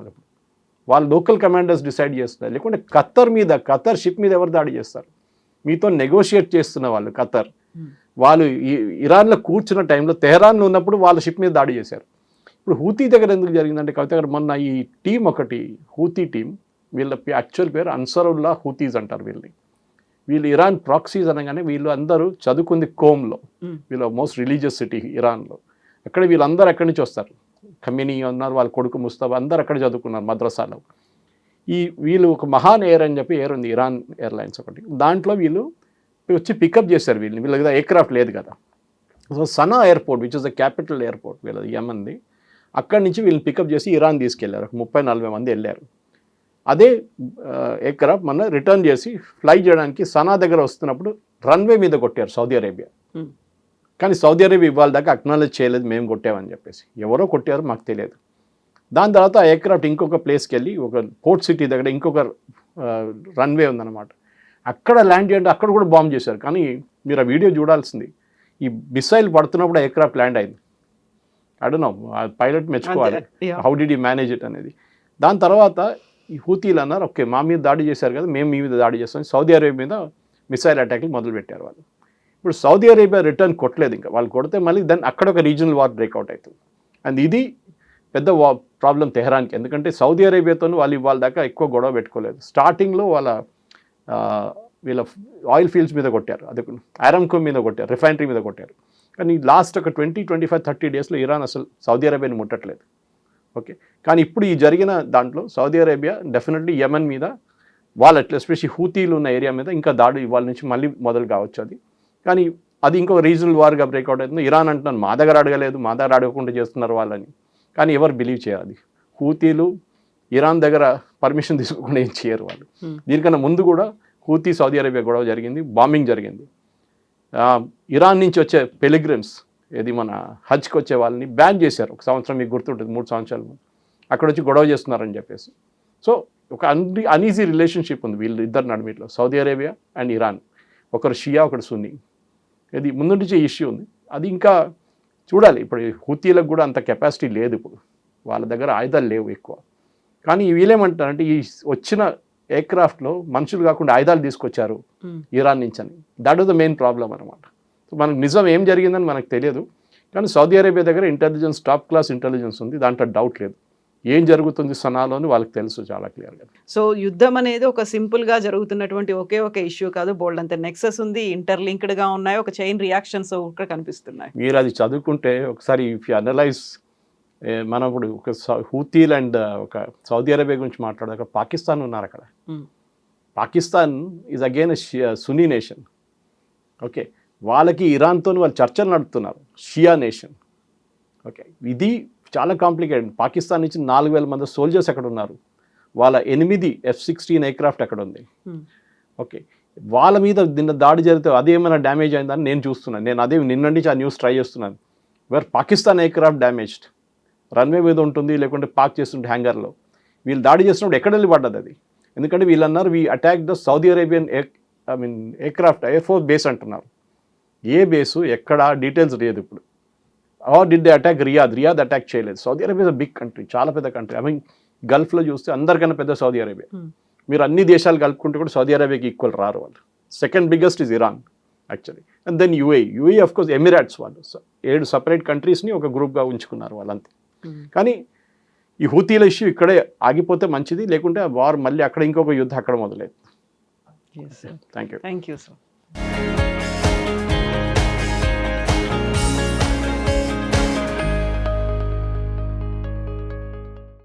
C: వాళ్ళు లోకల్ కమాండర్స్ డిసైడ్ చేస్తున్నారు. లేకుంటే ఖతర్ షిప్ మీద ఎవరు దాడి చేస్తారు? మీతో నెగోషియేట్ చేస్తున్న వాళ్ళు ఖతర్, వాళ్ళు ఇరాన్లో కూర్చున్న టైంలో తెహరాన్లో ఉన్నప్పుడు వాళ్ళ షిప్ మీద దాడి చేశారు. ఇప్పుడు హూతీ దగ్గర ఎందుకు జరిగిందంటే కవిత గారు, మొన్న ఈ టీం ఒకటి హూతీ టీం, వీళ్ళ యాక్చువల్ పేరు అన్సరుల్లా హూతీస్ అంటారు వీళ్ళు ఇరాన్ ప్రాక్సీస్ అనగానే వీళ్ళు అందరూ చదువుకుంది కోమ్లో, వీళ్ళ మోస్ట్ రిలీజియస్ సిటీ ఇరాన్లో. అక్కడ వీళ్ళందరూ ఎక్కడి నుంచి వస్తారు, ఖమీనీ ఉన్నారు, వాళ్ళ కొడుకు ముస్తాఫా, అందరూ అక్కడ చదువుకున్నారు మద్రసాలో. వీళ్ళు ఒక మహాన్ ఎయిర్ అని చెప్పి ఎయిర్ ఉంది, ఇరాన్ ఎయిర్లైన్స్ ఒకటి, దాంట్లో వీళ్ళు వచ్చి పికప్ చేశారు వీళ్ళని. వీళ్ళ దగ్గర ఎయిర్క్రాఫ్ట్ లేదు కదా. So Sana airport, which is the capital airport వీళ్ళది, యమన్ది, అక్కడి నుంచి వీళ్ళని పికప్ చేసి ఇరాన్ తీసుకెళ్లారు. 30-40 మంది వెళ్ళారు. అదే ఎయిర్క్రాఫ్ట్ మన రిటర్న్ చేసి ఫ్లై చేయడానికి సనా దగ్గర వస్తున్నప్పుడు రన్వే మీద కొట్టారు సౌదీ అరేబియా. కానీ సౌదీ అరేబియా ఇవాళ దాకా అక్నాలెడ్జ్ చేయలేదు మేము కొట్టామని చెప్పేసి. ఎవరో కొట్టారో మాకు తెలియదు. దాని తర్వాత ఆ ఎయిర్క్రాఫ్ట్ ఇంకొక ప్లేస్కి వెళ్ళి ఒక పోర్ట్ సిటీ దగ్గర ఇంకొక రన్వే ఉందన్నమాట, అక్కడ ల్యాండ్ చేయండి, అక్కడ కూడా బాంబ్ చేశారు. కానీ మీరు ఆ వీడియో చూడాల్సింది, ఈ మిసైల్ పడుతున్నప్పుడు ఎయిర్క్రాఫ్ట్ ల్యాండ్ అయింది. అడనో ఆ పైలట్ మెచ్చుకోవాలి
B: అంతే, yeah.
C: How did you manage it అనేది. దాని తర్వాత ఈ హూతీలు అన్నారు ఓకే మా మీద దాడి చేశారు కదా మేము మీ మీద దాడి చేస్తాం, సౌదీ అరేబియా మీద మిసైల్ అటాక్లు మొదలుపెట్టారు వాళ్ళు. ఇప్పుడు సౌదీ అరేబియా రిటర్న్ కొట్టలేదు, ఇంకా వాళ్ళు కొడితే మళ్ళీ దాన్ని అక్కడ ఒక రీజనల్ వార్ బ్రేక్అవుట్ అవుతుంది. అండ్ ఇది పెద్ద ప్రాబ్లం తెహరాన్కి, ఎందుకంటే సౌదీ అరేబియాతో వాళ్ళు ఇవాళ దాకా ఎక్కువ గొడవ పెట్టుకోలేదు. స్టార్టింగ్లో వీళ్ళ ఆయిల్ ఫీల్డ్స్ మీద కొట్టారు, అది ఆరామ్కో మీద కొట్టారు, రిఫైనరీ మీద కొట్టారు. కానీ లాస్ట్ ఒక 20-25-30 డేస్లో ఇరాన్ అసలు సౌదీ అరేబియాని ముట్టట్లేదు. ఓకే, కానీ ఇప్పుడు ఈ జరిగిన దాంట్లో సౌదీ అరేబియా డెఫినెట్లీ యెమెన్ మీద వాళ్ళు ఎస్పెషల్లీ హూతీలు ఉన్న ఏరియా మీద ఇంకా దాడి ఇవాళ నుంచి మళ్ళీ మొదలు కావచ్చు అది. కానీ అది ఇంకొక రీజనల్ వార్గా బ్రేక్అవుట్ అవుతుంది. ఇరాన్ అంటున్నాను మా దగ్గర అడగలేదు, మా దగ్గర అడగకుండా చేస్తున్నారు వాళ్ళని, కానీ ఎవరు బిలీవ్ చేయాలి? హూతీలు ఇరాన్ దగ్గర పర్మిషన్ తీసుకోకుండా ఏం చేయరు వాళ్ళు. దీనికన్నా ముందు కూడా హూతీ సౌదీ అరేబియా గొడవ జరిగింది, బాంబింగ్ జరిగింది. ఇరాన్ నుంచి వచ్చే పెలిగ్రిమ్స్ ఏది మన హజ్కి వచ్చే వాళ్ళని బ్యాన్ చేశారు ఒక సంవత్సరం, మీకు గుర్తుంటుంది 3 సంవత్సరాల ముందు అక్కడ వచ్చి గొడవ చేస్తున్నారని చెప్పేసి. సో ఒక అన్ఈజీ రిలేషన్షిప్ ఉంది వీళ్ళు ఇద్దరు నడుమిట్లో, సౌదీ అరేబియా అండ్ ఇరాన్. ఒకరు షియా ఒకరు సున్నీ, ఇది ముందు నుంచి ఇష్యూ ఉంది. అది ఇంకా చూడాలి. ఇప్పుడు హూతీలకు కూడా అంత కెపాసిటీ లేదు, ఇప్పుడు వాళ్ళ దగ్గర ఆయుధాలు లేవు ఎక్కువ. కానీ వీళ్ళేమంటారంటే ఈ వచ్చిన ఎయిర్క్రాఫ్ట్లో మనుషులు కాకుండా ఆయుధాలు తీసుకొచ్చారు ఇరాన్ నుంచి అని. That was the main problem అనమాట. సో మనకు నిజం ఏం జరిగిందని మనకు తెలియదు, కానీ సౌదీ అరేబియా దగ్గర ఇంటెలిజెన్స్ టాప్ క్లాస్ ఇంటెలిజెన్స్ ఉంది, దాంట్లో డౌట్ లేదు. ఏం జరుగుతుంది సనాలో అని వాళ్ళకి తెలుసు చాలా క్లియర్గా.
B: సో యుద్ధం అనేది ఒక సింపుల్గా జరుగుతున్నటువంటి ఒకే ఒక ఇష్యూ కాదు, బోల్డ్ అంత నెక్సెస్ ఉంది, ఇంటర్లింక్డ్గా ఉన్నాయి, ఒక చైన్ రియాక్షన్స్ కూడా కనిపిస్తున్నాయి.
C: మీరు అది చదువుకుంటే ఒకసారి ఇఫ్ యూ అనలైజ్, మనం ఇప్పుడు ఒక హూతీలు అండ్ ఒక సౌదీ అరేబియా గురించి మాట్లాడాక పాకిస్తాన్ ఉన్నారు అక్కడ. Pakistan is again Sunni nation. Okay, వాళ్ళకి ఇరాన్తో వాళ్ళు చర్చలు నడుపుతున్నారు, షియా నేషన్. ఓకే, ఇది చాలా కాంప్లికేటెడ్. పాకిస్తాన్ నుంచి 4,000 మంది సోల్జర్స్ అక్కడ ఉన్నారు, వాళ్ళ 8 F-16 ఎయిర్క్రాఫ్ట్ అక్కడ ఉంది. ఓకే, వాళ్ళ మీద నిన్న దాడి జరిగితే అదేమైనా డ్యామేజ్ అయిందని నేను చూస్తున్నాను. నేను అదే నిన్న నుంచి ఆ న్యూస్ ట్రై చేస్తున్నాను. Where Pakistan aircraft damaged, runway మీద ఉంటుంది లేకుంటే పార్క్ చేస్తుంటే హ్యాంగర్లో. వీళ్ళు దాడి చేస్తున్నప్పుడు ఎక్కడ వెళ్ళి పడ్డది అది? ఎందుకంటే వీళ్ళు అన్నారు we attack the Saudi Arabian aircraft air force base అంటున్నారు. ఏ బేసు ఎక్కడ డీటెయిల్స్ లేదు ఇప్పుడు. Or did they attack Riyadh attack చేయలేదు. సౌదీ అరేబియా బిగ్ కంట్రీ, చాలా పెద్ద కంట్రీ. గల్ఫ్లో చూస్తే అందరికన్నా పెద్ద సౌదీ అరేబియా. మీరు అన్ని దేశాలు కలుపుకుంటే కూడా సౌదీ అరేబియాకి ఈక్వల్ రారు వాళ్ళు. Second biggest is Iran actually, and then UAE of course, Emirates. వాళ్ళు 7 సపరేట్ కంట్రీస్ని ఒక గ్రూప్గా ఉంచుకున్నారు వాళ్ళంతే. కానీ ఈ హూతీల ఇష్యూ ఇక్కడే ఆగిపోతే మంచిది, లేకుంటే వార్ మళ్ళీ అక్కడ ఇంకొక యుద్ధం అక్కడ మొదలైంది.
B: Yes, sir.
C: Thank you.
B: Thank you, sir.